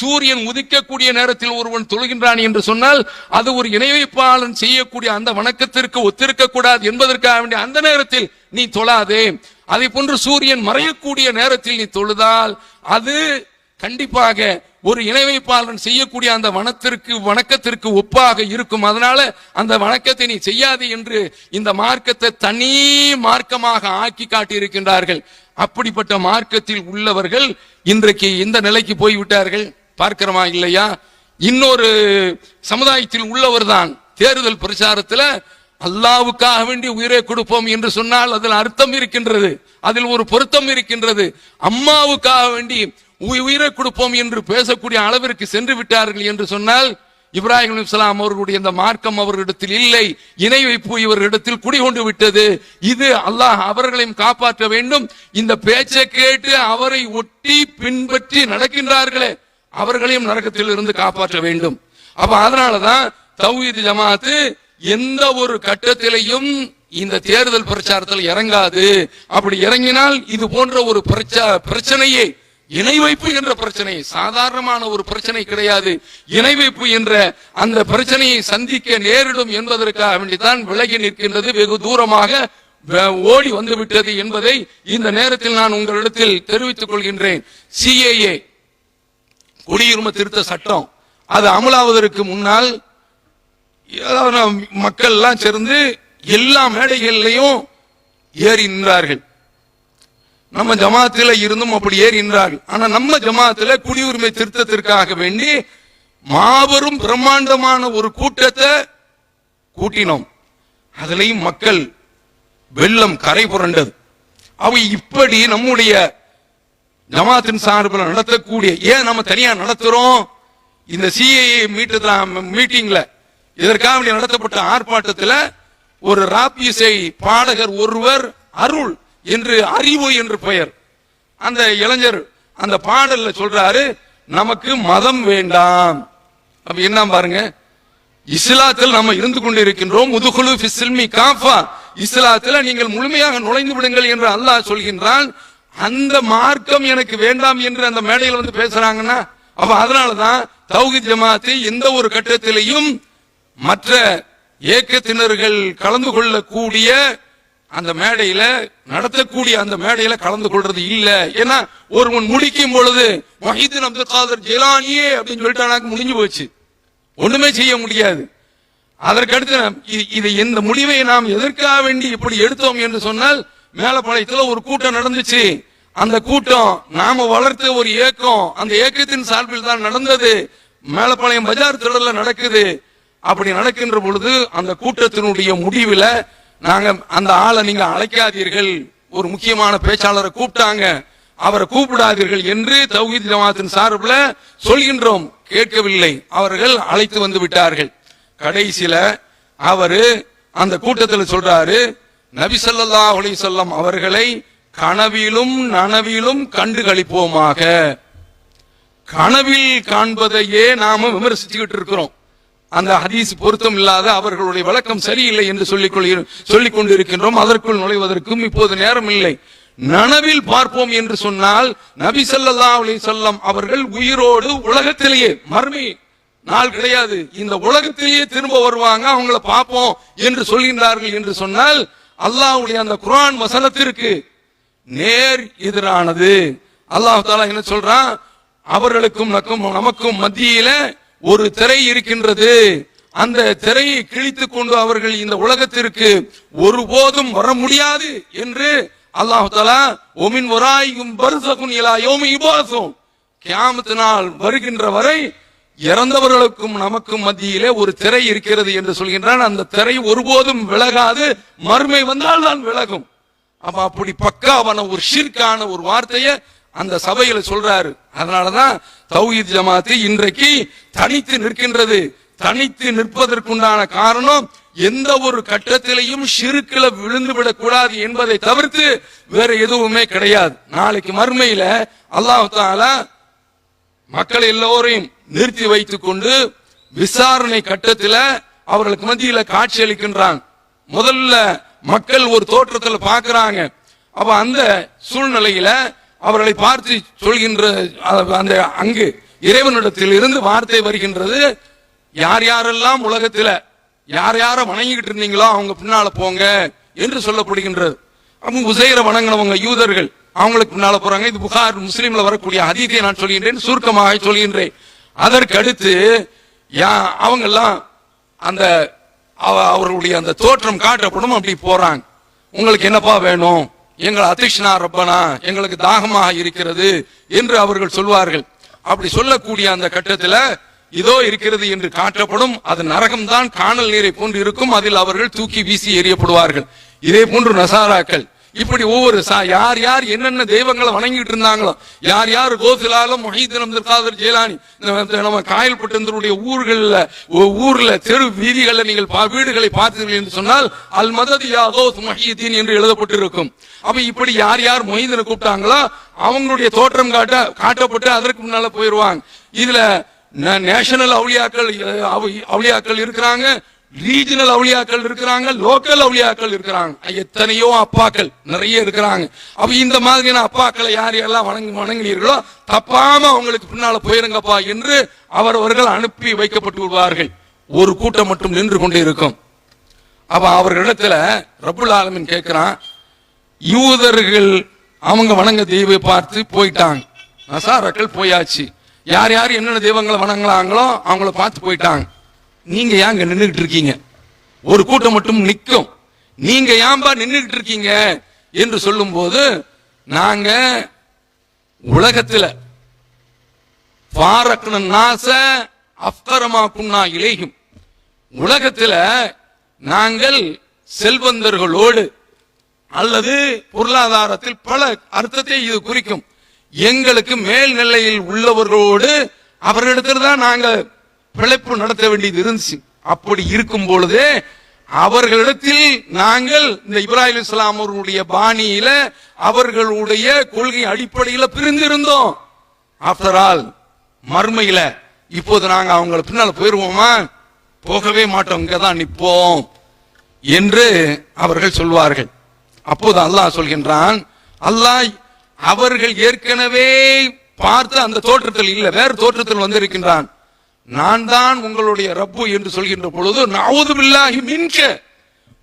சூரியன் உதிக்கக்கூடிய நேரத்தில் ஒருவன் தொழுகின்றான் என்று சொன்னால் அது ஒரு இணைவைப்பாளன் செய்யக்கூடிய அந்த வணக்கத்திற்கு ஒத்திருக்க கூடாது என்பதற்காக வேண்டி அந்த நேரத்தில் நீ தொழாதே. அதை போன்று சூரியன் மறையக்கூடிய நேரத்தில் நீ தொழுதால் அது கண்டிப்பாக ஒரு இணைவைப்பாளன் செய்யக்கூடிய அந்த வணக்கத்திற்கு ஒப்பாக இருக்கும். அதனால அந்த வணக்கத்தை நீ செய்யாது என்று இந்த மார்க்கத்தை தனி மார்க்கமாக ஆக்கி காட்டியிருக்கின்றார்கள். அப்படிப்பட்ட மார்க்கத்தில் உள்ளவர்கள் இன்றைக்கு இந்த நிலைக்கு போய்விட்டார்கள். பார்க்கிறோமா இல்லையா? இன்னொரு சமுதாயத்தில் உள்ளவர் தான் தேர்தல் பிரச்சாரத்தில் அல்லாவுக்காக வேண்டி உயிரை கொடுப்போம் என்று சொன்னால் அதில் அர்த்தம் இருக்கின்றது, அதில் ஒரு பொருத்தம் இருக்கின்றது. அம்மாவுக்காக வேண்டி உயிரை கொடுப்போம் என்று பேசக்கூடிய அளவிற்கு சென்று விட்டார்கள் என்று சொன்னால், இப்ராஹிம் அலைஹிஸ்ஸலாம் அவர்களுடைய இந்த மார்க்கம் அவர்களிடத்தில் இல்லை, இணை வைப்பு இவர்களிடத்தில் குடிகொண்டு விட்டது. இது அல்லாஹ் அவர்களையும் காப்பாற்ற வேண்டும். இந்த பேச்சை கேட்டு அவரை ஒட்டி பின்பற்றி நடக்கின்றார்களே, அவர்களையும் நரகத்தில் இருந்து காப்பாற்ற வேண்டும். அப்ப அதனாலதான் தௌஹீத் ஜமாத்து எந்த ஒரு கட்டத்திலையும் இந்த தேர்தல் பிரச்சாரத்தில் இறங்காது. அப்படி இறங்கினால் இது போன்ற ஒரு பிரச்சனையை, இணை வைப்பு என்ற பிரச்சனை சாதாரணமான ஒரு பிரச்சனை கிடையாது, இணை வைப்பு என்ற அந்த பிரச்சனையை சந்திக்க நேரிடும் என்பதற்காக வேண்டித்தான் விலகி நிற்கின்றது, வெகு தூரமாக ஓடி வந்து விட்டது என்பதை இந்த நேரத்தில் நான் உங்களிடத்தில் தெரிவித்துக் கொள்கின்றேன். CAA குடியுரிமை திருத்த சட்டம் அது அமலாவதற்கு முன்னால் மக்கள் எல்லாம் சேர்ந்து எல்லா மேடைகளிலையும் ஏறி நின்றார்கள். நம்ம ஜமாத்துல இருந்தும் அப்படி ஏறி நின்றார்கள். ஆனா நம்ம ஜமாத்துல குடியுரிமை திருத்தத்திற்காக வேண்டி மாபெரும் பிரம்மாண்டமான ஒரு கூட்டத்தை கூட்டினோம். அதுலயும் மக்கள் வெள்ளம் கரை புரண்டது. அவை இப்படி நம்முடைய ஜமாத்தின் சார்பில் நடத்தக்கூடிய, ஏன் நம்ம தனியா நடத்துறோம்? இந்த சிஏஏ மீட்டிங்ல இதற்காக நடத்தப்பட்ட ஆர்ப்பாட்டத்தில் ஒரு ராப் இசை பாடகர் ஒருவர் அருள் என்று அறிவு என்று பெயர், அந்த இளைஞர் அந்த பாடல்ல சொல்றாரு, நமக்கு மதம் வேண்டாம். அப்ப என்ன பாருங்க, இஸ்லாத்தில் நம்ம இருந்து கொண்டிருக்கின்றோம். முதுகுலு ஃபிஸ்ஸில்மி காஃபா, இஸ்லாத்தில் நீங்கள் முழுமையாக நுழைந்து விடுங்கள் என்று அல்லாஹ் சொல்கின்றான். அந்த மார்க்கம் எனக்கு வேண்டாம் என்று அந்த மேடையில் வந்து பேசுறாங்கன்னா, அப்ப அதனாலதான் தௌஹீத் ஜமாத்தை எந்த ஒரு கட்டத்திலையும் மற்ற ஏக்கத்தினர்கள் கலந்து கொள்ளக்கூடிய அந்த மேடையில நடத்தக்கூடிய அந்த மேடையில கலந்து கொள்றது இல்ல. ஏன்னா ஒருவன் முடிக்கும் பொழுது முஹிதீன் அப்துல் காதர் ஜிலானியே அப்படின்னு சொல்லிட்டானாக்கு முடிஞ்சு போச்சு, ஒண்ணுமே செய்ய முடியாது. அதற்கடுத்து இது இந்த முடிவை நாம் எதற்காக வேண்டி இப்படி எடுத்தோம் என்று சொன்னால், மேலப்பாளையத்தில் ஒரு கூட்டம் நடந்துச்சு. அந்த கூட்டம் நாம வளர்த்த ஒரு இயக்கம், அந்த இயக்கத்தின் சார்பில் தான் நடந்தது. மேலப்பாளையம் பஜார் திடல்ல நடக்குது. அப்படி நடக்கின்ற பொழுது அந்த கூட்டத்தினுடைய முடிவில் நாங்க அந்த ஆளை நீங்க அழைக்காதீர்கள், ஒரு முக்கியமான பேச்சாளரை கூப்பிட்டாங்க, அவரை கூப்பிடாதீர்கள் என்று தௌஹீத் ஜமாத்தின் சார்பில் சொல்கின்றோம். கேட்கவில்லை, அவர்கள் அழைத்து வந்து விட்டார்கள். கடைசியில அவரு அந்த கூட்டத்தில் சொல்றாரு, நபி ஸல்லல்லாஹு அலைஹி வஸல்லம் அவர்களை கனவிலும் நனவிலும் கண்டு களிப்போமாக. கனவில் காண்பதையே நாம விமர்சிச்சுக்கிட்டு இருக்கிறோம். அந்த ஹதீஸ் பொருத்தம் இல்லாத, அவர்களுடைய விளக்கம் சரியில்லை என்று சொல்லிக் கொண்டிருக்கின்றோம். அதற்குள் நுழைவதற்கும் இப்போது நேரம் இல்லை. நனவில் பார்ப்போம் என்று சொன்னால், நபி ஸல்லல்லாஹு அலைஹி வஸல்லம் அவர்கள் உயிரோடு உலகத்திலேயே, மறுமை நாள் கிடையாது, இந்த உலகத்திலேயே திரும்ப வருவாங்க, அவங்கள பார்ப்போம் என்று சொல்கின்றார்கள் என்று சொன்னால், அல்லாஹ்வுடைய அந்த குர்ஆன் வசனத்திற்கு நேர் எதிரானது. அல்லாஹ் தஆலா என்ன சொல்றான், அவர்களுக்கும் நமக்கும் மத்தியில ஒரு திரை இருக்கின்றது, அந்த திரையை கிழித்துக் கொண்டு அவர்கள் இந்த உலகத்திற்கு ஒருபோதும் வர முடியாது என்று அல்லாஹ் தஆலா ஒமின் வராயிகும் பர்ஸகுன் இலா யௌமி யுபாஸூன், கியாமத் நாள் வருகின்ற வரை இறந்தவர்களுக்கும் நமக்கும் மத்தியிலே ஒரு திரை இருக்கிறது என்று சொல்கின்றான். அந்த திரை ஒருபோதும் விலகாது, மறுமை வந்தால் தான் விலகும். அப்ப அப்படி பக்காவான ஒரு ஷிர்கான ஒரு வார்த்தையை அந்த சபையில சொல்றாரு. அதனாலதான் தௌஹீத் ஜமாத்து இன்றைக்கு தனித்து நிற்கின்றது. தனித்து நிற்பதற்குண்டான காரணம், எந்த ஒரு கட்டத்திலையும் ஷிர்க்ல விழுந்து விடக்கூடாது என்பதை தவிர்த்து வேற எதுவுமே கிடையாது. நாளைக்கு மறுமையில அல்லாஹ் தஆலா மக்கள் எல்லோரையும் நிறுத்தி வைத்துக் கொண்டு விசாரணை கட்டத்தில் அவர்களுக்கு மத்தியில காட்சி அளிக்கின்றான். முதல்ல மக்கள் ஒரு தோற்றத்தில் பார்க்கிறாங்க. அப்ப அந்த சூழ்நிலையில அவர்களை பார்த்து சொல்கின்ற அந்த அங்கு இறைவனிடத்தில் இருந்து வார்த்தை வருகின்றது, யார் யாரெல்லாம் உலகத்துல யார் யார வணங்கிட்டு இருந்தீங்களோ அவங்க பின்னால போங்க என்று சொல்லப்படுகின்றது. அவங்க உசைர வணங்கினவங்க யூதர்கள், அவங்களுக்கு பின்னால போறாங்க. இது புகார் முஸ்லீம்ல வரக்கூடிய ஹதீஸை நான் சொல்கின்றேன், சுருக்கமாக சொல்கின்றேன். அதற்கு அடுத்து அவங்க எல்லாம் அந்த அவர்களுடைய அந்த தோற்றம் காட்டப்படும். அப்படி போறாங்க. உங்களுக்கு என்னப்பா வேணும்? எங்கள் அதிஷ்னா ரப்பனா, எங்களுக்கு தாகமாக இருக்கிறது என்று அவர்கள் சொல்வார்கள். அப்படி சொல்லக்கூடிய அந்த கட்டத்தில் இதோ இருக்கிறது என்று காட்டப்படும். அது நரகம்தான், காணல் நீரை போன்று இருக்கும். அதில் அவர்கள் தூக்கி வீசி எறியப்படுவார்கள். இதே போன்று நசாராக்கள் இப்படி ஒவ்வொரு யார் யார் என்னென்ன தெய்வங்களை வணங்கிட்டு இருந்தாங்களோ, யார் யார் கோசிலாலும் முஹீதீன் அப்துல் காதர் ஜிலானி, நம்ம காயல்பட்டந்தருடைய ஊர்ல தெரு வீதிகளில் நீங்கள் வீடுகளை பார்த்தீர்கள் என்று சொன்னால் அல் மதத் யா கௌஸ் முஹீதீன் என்று எழுதப்பட்டிருக்கும். அப்ப இப்படி யார் யார் முஹீதீனை கூப்பிட்டாங்களோ அவங்களுடைய தோற்றம் காட்டப்பட்டு அதற்கு முன்னால போயிருவாங்க. இதுல நேஷனல் அவுலியாக்கள் இருக்கிறாங்க, ரீஜனல் அவுலியாக்கள் இருக்கிறாங்க, லோக்கல் அவுலியாக்கள் இருக்கிறாங்க, எத்தனையோ அப்பாக்கள் நிறைய இருக்கிறாங்க. அப்ப இந்த மாதிரியான அப்பாக்களை யார் யாரெல்லாம் வணங்கினீர்களோ தப்பாம அவங்களுக்கு பின்னால போயிருங்கப்பா என்று அவர்கள் அனுப்பி வைக்கப்பட்டு விடுவார்கள். ஒரு கூட்டம் மட்டும் நின்று கொண்டே இருக்கும். அப்ப அவர்களிடத்துல ரப்புல் ஆலமீன் கேட்கிறான், யூதர்கள் அவங்க வணங்க தெய்வத்தை பார்த்து போயிட்டாங்க, நசாராக்கள் போயாச்சு, யார் யார் என்னென்ன தெய்வங்களை வணங்கலாங்களோ அவங்கள பார்த்து போயிட்டாங்க. நீங்க ஏங்க நின்றுகிட்டு இருக்கீங்க? ஒரு கூட்டம் மட்டும் நிற்கும், நீங்க ஏன்பா நின்றுகிட்டு இருக்கீங்க என்று சொல்லும் போது, நாங்க உலகத்துல உலகத்துல நாங்கள் செல்வந்தர்களோடு அல்லது பொருளாதாரத்தில் பல அர்த்தத்தை இது குறிக்கும், எங்களுக்கு மேல் நிலையில் உள்ளவர்களோடு அவர்களிடத்துல தான் நாங்க பிழைப்பு நடத்த வேண்டியது இருந்துச்சு. அப்படி இருக்கும் பொழுது அவர்களிடத்தில் நாங்கள் இந்த இப்ராஹிம் அலைஹிஸ்ஸலாம் அவர்களுடைய பாணியில அவர்களுடைய கொள்கை அடிப்படையில பிரிந்திருந்தோம். ஆஃப்டர் ஆல் மர்மையில இப்போது நாங்க அவங்கள பின்னால போயிருவோமா? போகவே மாட்டோம், இங்கதான் நிற்போம் என்று அவர்கள் சொல்வார்கள். அப்போது அல்லாஹ் சொல்கின்றான், அல்லாஹ் அவர்கள் ஏற்கனவே பார்த்து அந்த தோற்றத்தில் இல்ல, வேறு தோற்றத்தில் வந்திருக்கின்றான். நான் தான் உங்களுடைய ரப்பு என்று சொல்கின்ற பொழுது நஊது பில்லாஹி மின்க,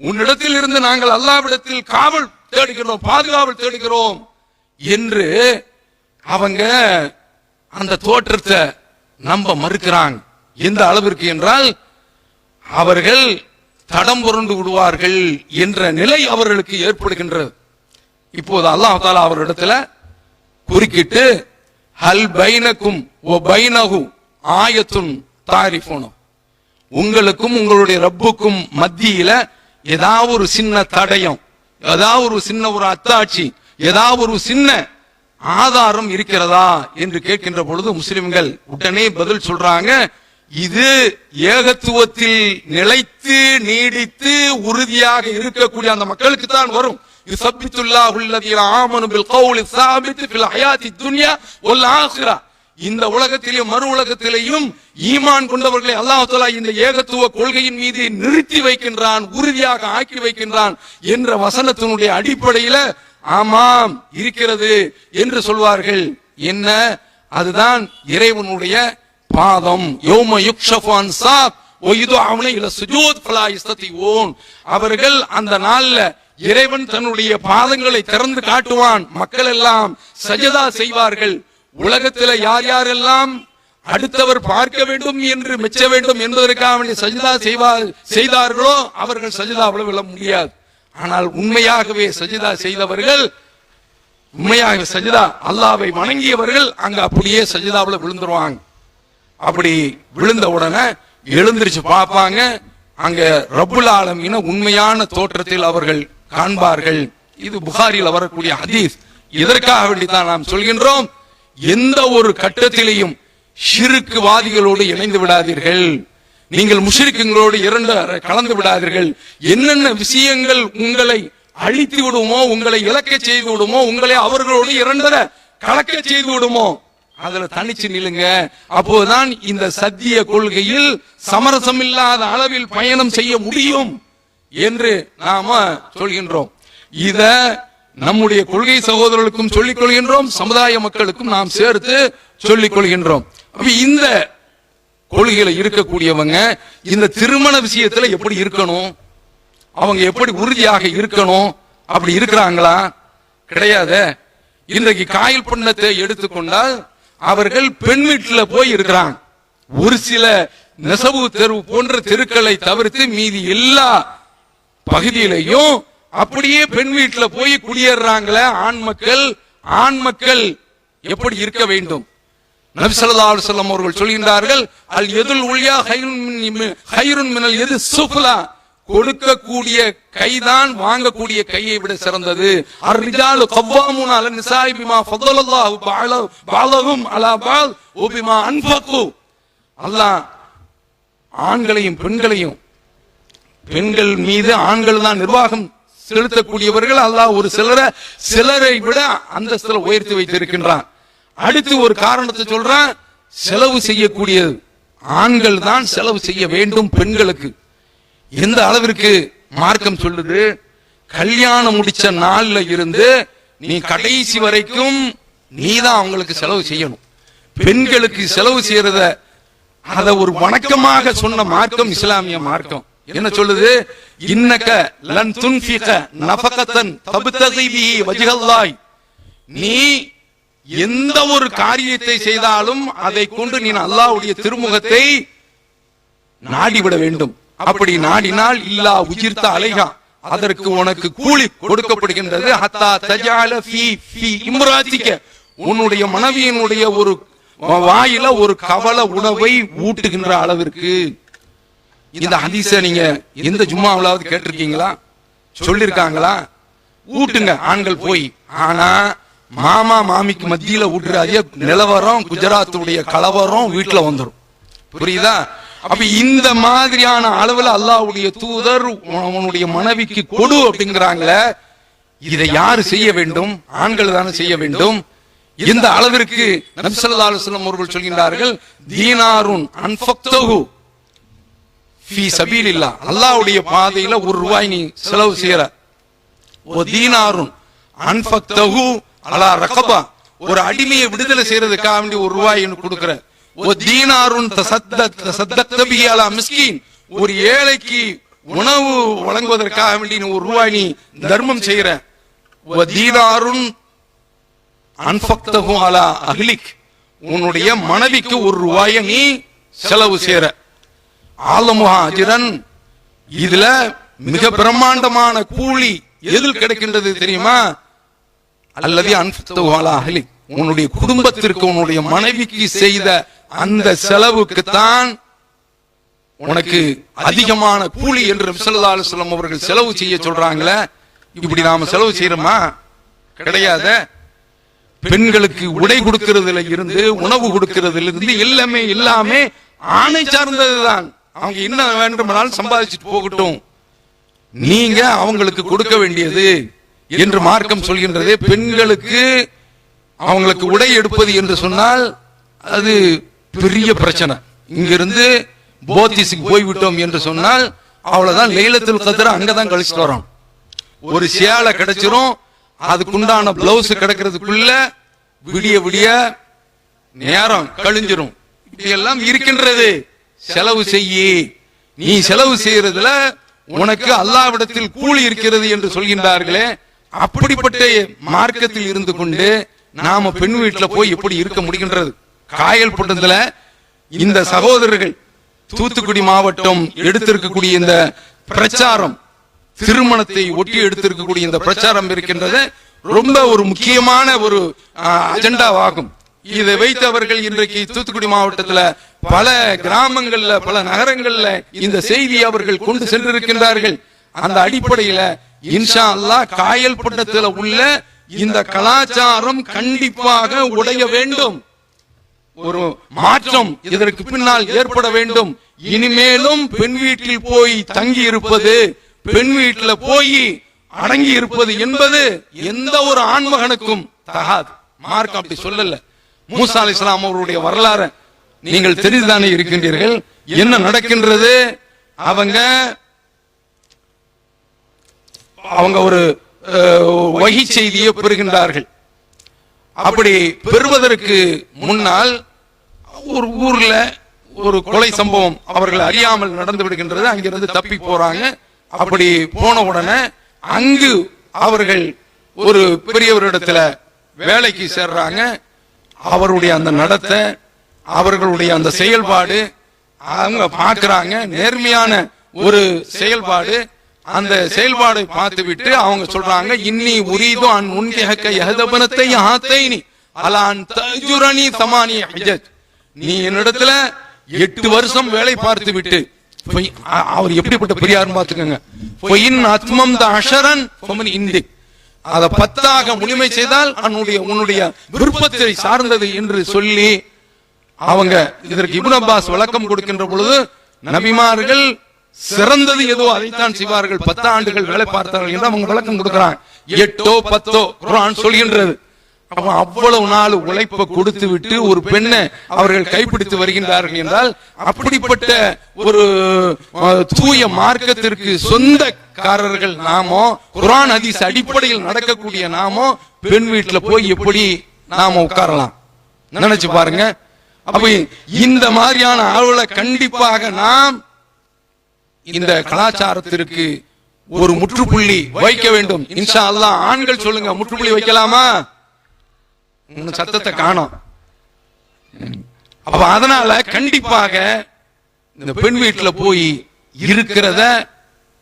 உன்னிடத்தில் இருந்து நாங்கள் அல்லாஹ்விடத்தில் காவல் தேடுகிறோம், பாதுகாவல் தேடுகிறோம் என்று அவங்க அந்த தோற்றத்தை நம்ப மறுக்கிறாங்க. எந்த அளவிற்கு என்றால் அவர்கள் தடம் புரண்டு விடுவார்கள் என்ற நிலை அவர்களுக்கு ஏற்படுகின்றது. இப்போது அல்லாஹ் தஆலா அவரிடத்துல குறுக்கிட்டு ஹல் பைனக்கும் வ பைனஹு ஆயத்துன் தாரிஃபுன, உங்களுக்கும் உங்களுடைய ரப்புக்கும் மத்தியில ஏதாவது ஒரு சின்ன தடயம், ஏதாவது ஒரு சின்ன ஒரு அத்தாட்சி, ஏதாவது ஒரு சின்ன ஆதாரம் இருக்கிறதா என்று கேட்கின்ற பொழுது முஸ்லிம்கள் உடனே பதில் சொல்றாங்க, இது ஏகத்துவத்தில் நிலைத்து நீடித்து உறுதியாக இருக்கக்கூடிய அந்த மக்களுக்கு தான் வரும். யுஸப்பித்துல்லாஹு அல்லதீன ஆமனு பில் கௌலி ஸாபித் ஃபில் ஹயாத்தி துன்யா வல் ஆখিরা, இந்த உலகத்திலேயும் மறு உலகத்திலேயும் ஈமான் கொண்டவர்களை அல்லாஹ் தஆலா இந்த ஏகத்துவ கொள்கையின் மீது நிறுத்தி வைக்கின்றான், உறுதியாக ஆக்கி வைக்கின்றான் என்ற வசனத்தினுடைய அடிப்படையில ஆமாம் இருக்கிறது என்று சொல்வார்கள். என்ன? அதுதான் இறைவனுடைய பாதம். யௌம யுக்ஷஃபு அன் ஸாக் வ யுதுஅவுன இல சுஜூத் ஃபலா யஸ்ததிஊன், அவர்கள் அந்த நாள்ல இறைவன் தன்னுடைய பாதங்களை திறந்து காட்டுவான், மக்கள் எல்லாம் சஜதா செய்வார்கள். உலகத்தில் யார் யாரெல்லாம் அடுத்தவர் பார்க்க வேண்டும் என்று மெச்ச வேண்டும் என்பதற்காக சஜதா செய்தார்களோ அவர்கள் சஜதாவில் விழ முடியாது. ஆனால் உண்மையாகவே சஜதா செய்தவர்கள், உண்மையாக சஜதா அல்லாஹ்வை வணங்கியவர்கள் அங்க அப்படியே சஜதாவில் விழுந்துருவாங்க. அப்படி விழுந்த உடனே எழுந்திருச்சு பார்ப்பாங்க, அங்க ரப்புல் ஆலமீன உண்மையான தோற்றத்தில் அவர்கள் காண்பார்கள். இது புகாரியில் வரக்கூடிய ஹதீஸ். இதற்காக வேண்டித்தான் நாம் சொல்கின்றோம், எந்த ஒரு கட்டத்திலையும் ஷிர்க் வாதிகளோடு இணைந்து விடாதீர்கள், நீங்கள் முஷ்ரிக்குகளோடு இரண்டு கலந்து விடாதீர்கள். என்னென்ன விஷயங்கள் உங்களை அழித்து விடுமோ, உங்களை இழக்க செய்து விடுமோ, உங்களை அவர்களோடு இரண்டரை கலக்க செய்து விடுமோ அதுல தனிச்சு நிலுங்க. அப்போதுதான் இந்த சத்திய கொள்கையில் சமரசம் இல்லாத அளவில் பயணம் செய்ய முடியும் என்று நாம சொல்கின்றோம். இத நம்முடைய கொள்கை சகோதரர்களுக்கும் சொல்லிக் கொள்கின்றோம், சமுதாய மக்களுக்கும் நாம் சேர்த்து சொல்லிக் கொள்கின்றோம். இந்த கொள்கையில இருக்கக்கூடியவங்க இந்த திருமண விஷயத்துல எப்படி இருக்கணும், அவங்க எப்படி உறுதியாக இருக்கணும், அப்படி இருக்கிறாங்களா? கிடையாது. இன்றைக்கு காயல் பண்ணத்தை எடுத்துக்கொண்டால் அவர்கள் பெண் வீட்டுல போய் இருக்கிறாங்க. ஒரு சில நெசவு தெரு போன்ற தெருக்களை தவிர்த்து மீதி எல்லா பகுதியிலையும் அப்படியே பெண் வீட்டுல போய் குடியேறாங்களே ஆண் மக்கள் எப்படி இருக்க வேண்டும்? நபி ஸல்லல்லாஹு அலைஹி வஸல்லம் அவர்கள் சொல்கின்றார்கள், அல் யதுல் உல்யா கைருன் மினல் யது சுஃப்லா, கொடுக்கக்கூடிய கைதான் வாங்கக்கூடிய கையை விட சிறந்தது. அர்-ரிஜாலு கவ்வாமுன அலன் நிசாஇ பிமா ஃபضலல்லாஹு பஅலஹும் அலா பஅல் வ பிமா அன்ஃபகு, அல்லாஹ் ஆண்களையும் பெண்களையும், பெண்கள் மீது ஆண்கள் தான் நிர்வாகம் செலுத்தக்கூடியவர்கள், அல்லாஹ் ஒரு சிலரை விட அந்தஸ்துல உயர்த்தி வைத்திருக்கின்றான். அடுத்து ஒரு காரணத்தை சொல்றான், செலவு செய்யக்கூடியது ஆண்கள் தான் செலவு செய்ய வேண்டும் பெண்களுக்கு. எந்த அளவிற்கு மார்க்கம் சொல்லுது? கல்யாணம் முடிச்ச நாள்ல இருந்து நீ கடைசி வரைக்கும் நீதான் அவங்களுக்கு செலவு செய்யணும். பெண்களுக்கு செலவு செய்யறத அத ஒரு வணக்கமாக சொன்ன மார்க்கம் இஸ்லாமிய மார்க்கம். என்ன சொல்லுது? இன்னக லன் துன்ஃபிக நஃபகத்தன் தப்தகி பிஹி வஜ்ஹல்லாஹ், நீ எந்த ஒரு காரியத்தை செய்தாலும் அதை கொண்டு நீ அல்லாஹ்வுடைய திருமுகத்தை நாடிவிட வேண்டும். அப்படி நாடினால் இல்லா உஜிர்த அலைஹா, அதற்கு உனக்கு கூலி கொடுக்கப்படுகின்றது. ஹத்தா தஜஅல ஃபீ இம்ராதிக, உன்னுடைய மனைவியினுடைய ஒரு வாயில ஒரு கவல உணவை ஊட்டுகின்ற அளவிற்கு. இந்த ஹதீஸை நீங்க எந்த ஜும்மாவிலாவது கேட்டிருக்கீங்களா? சொல்லிருக்காங்களா? ஊட்டுங்க ஆண்கள் போய். ஆனா மாமா மாமிக்கு மத்தியில விட்டுறாதே, நிலவரம் குஜராத்துடைய கலவரம் வீட்டுல வந்துடும். புரியுதா? அப்ப இந்த மாதிரியான அளவுல அல்லாஹ்வுடைய தூதர் அவனுடைய மனைவிக்கு கொடு அப்படிங்கிறாங்களே, இதை யாரு செய்ய வேண்டும்? ஆண்கள் தானே செய்ய வேண்டும். இந்த அளவிற்கு நபி ஸல்லல்லாஹு அலைஹி வஸல்லம் அவர்கள் சொல்கின்றார்கள், தீனாருன் அன்ஃபக்தஹு ஃபீ சபீலில்லாஹ், அல்லாஹ்வுடைய பாதையில ₹1 நீ செலவு செய்யற, ஓ தீனாருன் அன்ஃபக்தஹு அலா ரகபா, ஒரு அடிமையை விடுதலை செய்யறதுக்காக வேண்டி ₹1 கொடுக்கிற, ஓ தீனாருன் தஸத்தக்த பிஹி அலா மிஸ்கீன், ஒரு ஏழைக்கு உணவு வழங்குவதற்காக வேண்டி ₹1 நீ தர்மம் செய்யற, ஓ தீனாருன் அன்ஃபக்தஹு அலா அஹ்லிக், உன்னுடைய மனைவிக்கு ₹1 நீ செலவு செய்யற. ஆலமுஹா அஜ்ரன், இதுல மிக பிரம்மாண்டமான கூலி எதில் கிடைக்கின்றது தெரியுமா? அல்லது அன்ஃபக்தஹு அலா அஹ்லிக், உன்னுடைய குடும்பத்திற்கு உன்னுடைய மனைவிக்கு செய்த அந்த செலவுக்கு தான் உனக்கு அதிகமான கூலி என்று நபி ஸல்லல்லாஹு அலைஹி வஸல்லம் அவர்கள் செலவு செய்ய சொல்றாங்களே. இப்படி நாம செலவு செய்யறோமா? கிடையாது. பெண்களுக்கு உடை கொடுக்கிறதுல இருந்து உணவு கொடுக்கிறதுல இருந்து எல்லாமே ஆணை சார்ந்ததுதான். அவங்க என்ன வேண்டுமானாலும் சம்பாதிச்சுட்டு போகட்டும், நீங்க அவங்களுக்கு கொடுக்க வேண்டியது என்று மார்க்கம் சொல்கின்றது. பெண்களுக்கு அவங்களுக்கு உடை எடுப்பது என்று சொன்னால் அது பெரிய பிரச்சனை. இங்கிருந்து போத்திஸுக்கு போய்விட்டோம் என்று சொன்னால் அவ்வளவுதான், லைலத்துல் கத்ர் அங்கதான் கழிச்சுட்டு வரோம். ஒரு சேலை கிடைச்சிரும், அதுக்குண்டான பிளவுஸ் கிடைக்கிறதுக்குள்ள விடிய விடிய நேரம் கழிஞ்சிரும். இப்படி எல்லாம் இருக்கின்றது. செலவு செய்யி, நீ செலவு செய்யறதுல உனக்கு அல்லாஹ்விடத்தில் கூலி இருக்கிறது என்று சொல்கின்றார்களே. அப்படிப்பட்ட மார்க்கத்தில் இருந்து கொண்டு நாம பெண் வீட்டுல போய் எப்படி இருக்க முடிகின்றது? காயல் பட்டத்துல இந்த சகோதரர்கள் தூத்துக்குடி மாவட்டம் எடுத்திருக்கக்கூடிய இந்த பிரச்சாரம், திருமணத்தை ஒட்டி எடுத்திருக்கக்கூடிய இந்த பிரச்சாரம் இருக்கின்றது, ரொம்ப ஒரு முக்கியமான ஒரு அஜெண்டாவாகும். இதை வைத்து அவர்கள் இன்றைக்கு தூத்துக்குடி மாவட்டத்தில் பல கிராமங்கள்ல பல நகரங்கள்ல இந்த செய்தி அவர்கள் கொண்டு சென்றிருக்கின்றார்கள். அந்த அடிப்படையில இன்ஷா அல்லாஹ் காயல் பட்டத்தில் உள்ள இந்த கலாச்சாரம் கண்டிப்பாக உடைய வேண்டும். ஒரு மாற்றம் இதற்கு பின்னால் ஏற்பட வேண்டும். இனிமேலும் பெண் வீட்டில் போய் தங்கி இருப்பது, பெண் வீட்டில் போய் அடங்கி இருப்பது என்பது எந்த ஒரு ஆண்மகனுக்கும் தகாது. மார்க்கம் அப்படி சொல்லல. மூசா அலைஹிஸ்ஸலாம் அவருடைய வரலாறு நீங்கள் தெரிந்துதானே இருக்கின்றீர்கள். என்ன நடக்கின்றது? அவங்க ஒரு வகி செய்தியை பெறுகின்றார்கள். அப்படி பெறுவதற்கு முன்னால் ஒரு ஊர்ல ஒரு கொலை சம்பவம் அவர்கள் அறியாமல் நடந்து விடுகின்றது. அங்கிருந்து தப்பி போறாங்க. அப்படி போன உடனே அங்கு அவர்கள் ஒரு பெரியவரிடத்துல வேலைக்கு சேர்றாங்க. அவருடைய அந்த நடத்தை, அவர்களுடைய அந்த செயல்பாடு அவங்க பார்க்கிறாங்க. நேர்மையான ஒரு செயல்பாடு. அந்த செயல்பாடை பார்த்து விட்டு அவங்க சொல்றாங்க, இன்னி உரீது அன் உன்கிஹக யஹதபனத்தை ஹாத்தைனி அலான் தஜுரனி தமானிய ஹஜ்ஜத், நீ என்னிடத்துல 8 வருஷம் வேலை பார்த்து விட்டு, அவர் எப்படிப்பட்ட பெரியார்னு பாத்துக்கோங்க, அதை 10ஆக முழுமை செய்தால் உன்னுடைய விருப்பத்தை சார்ந்தது என்று சொல்லி அவங்க இதற்கு இப்னு அப்பாஸ் விளக்கம் கொடுக்கின்ற பொழுது, நபிமார்கள் சிறந்தது ஏதோ அதைத்தான் செய்வார்கள், 10 ஆண்டுகள் வேலை பார்த்தார்கள் என்று அவங்க விளக்கம் கொடுக்கிறாங்க. 8ஓ 10ஓ குர்ஆன் சொல்கின்றது. அவ்வளவு நாள் உழைப்பை கொடுத்து விட்டு ஒரு பெண்ணை அவர்கள் கைப்பிடித்து வருகின்றார்கள் என்றால், அப்படிப்பட்ட ஒரு தூய மார்க்கத்திற்கு சொந்தக்காரர்கள் நாமோ, குர்ஆன் ஹதீஸ் அடிப்படையில் நடக்கக்கூடிய நாமோ பெண் வீட்டுல போய் எப்படி நாம உட்காரலாம்? நினைச்சு பாருங்க. அப்ப இந்த மாதிரியான ஆளுகளை கண்டிப்பாக நாம் இந்த கலாச்சாரத்திற்கு ஒரு முற்றுப்புள்ளி வைக்க வேண்டும். இன்ஷா அல்லாஹ். ஆண்கள் சொல்லுங்க, முற்றுப்புள்ளி வைக்கலாமா? சத்தத்தை காணோம். அப்ப அதனால கண்டிப்பாக இந்த பெண் வீட்டுல போய் இருக்கிறத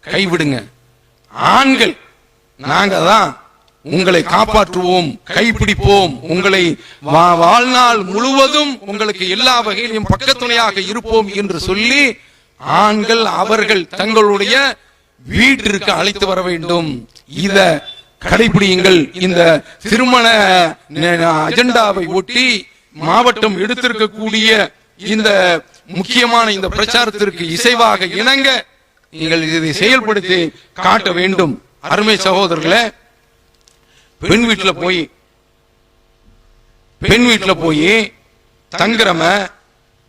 கைவிடுங்க. ஆண்கள் நாங்க தான் உங்களை காப்பாற்றுவோம், கைப்பிடிப்போம், உங்களை வாழ்நாள் முழுவதும் உங்களுக்கு எல்லா வகையிலும் பக்கத்துணையாக இருப்போம் என்று சொல்லி ஆண்கள் அவர்கள் தங்களுடைய வீட்டிற்கு அழைத்து வர வேண்டும். இத கடைபிடியுங்கள். இந்த திருமண அஜெண்டாவை ஒட்டி மாவட்டம் எடுத்திருக்கக்கூடிய இந்த முக்கியமான இந்த பிரச்சாரத்திற்கு இசைவாக இணங்க நீங்கள் இதை செயல்படுத்தி காட்ட வேண்டும். அருமை சகோதரர்களே, பெண் வீட்டுல போய் தங்குறம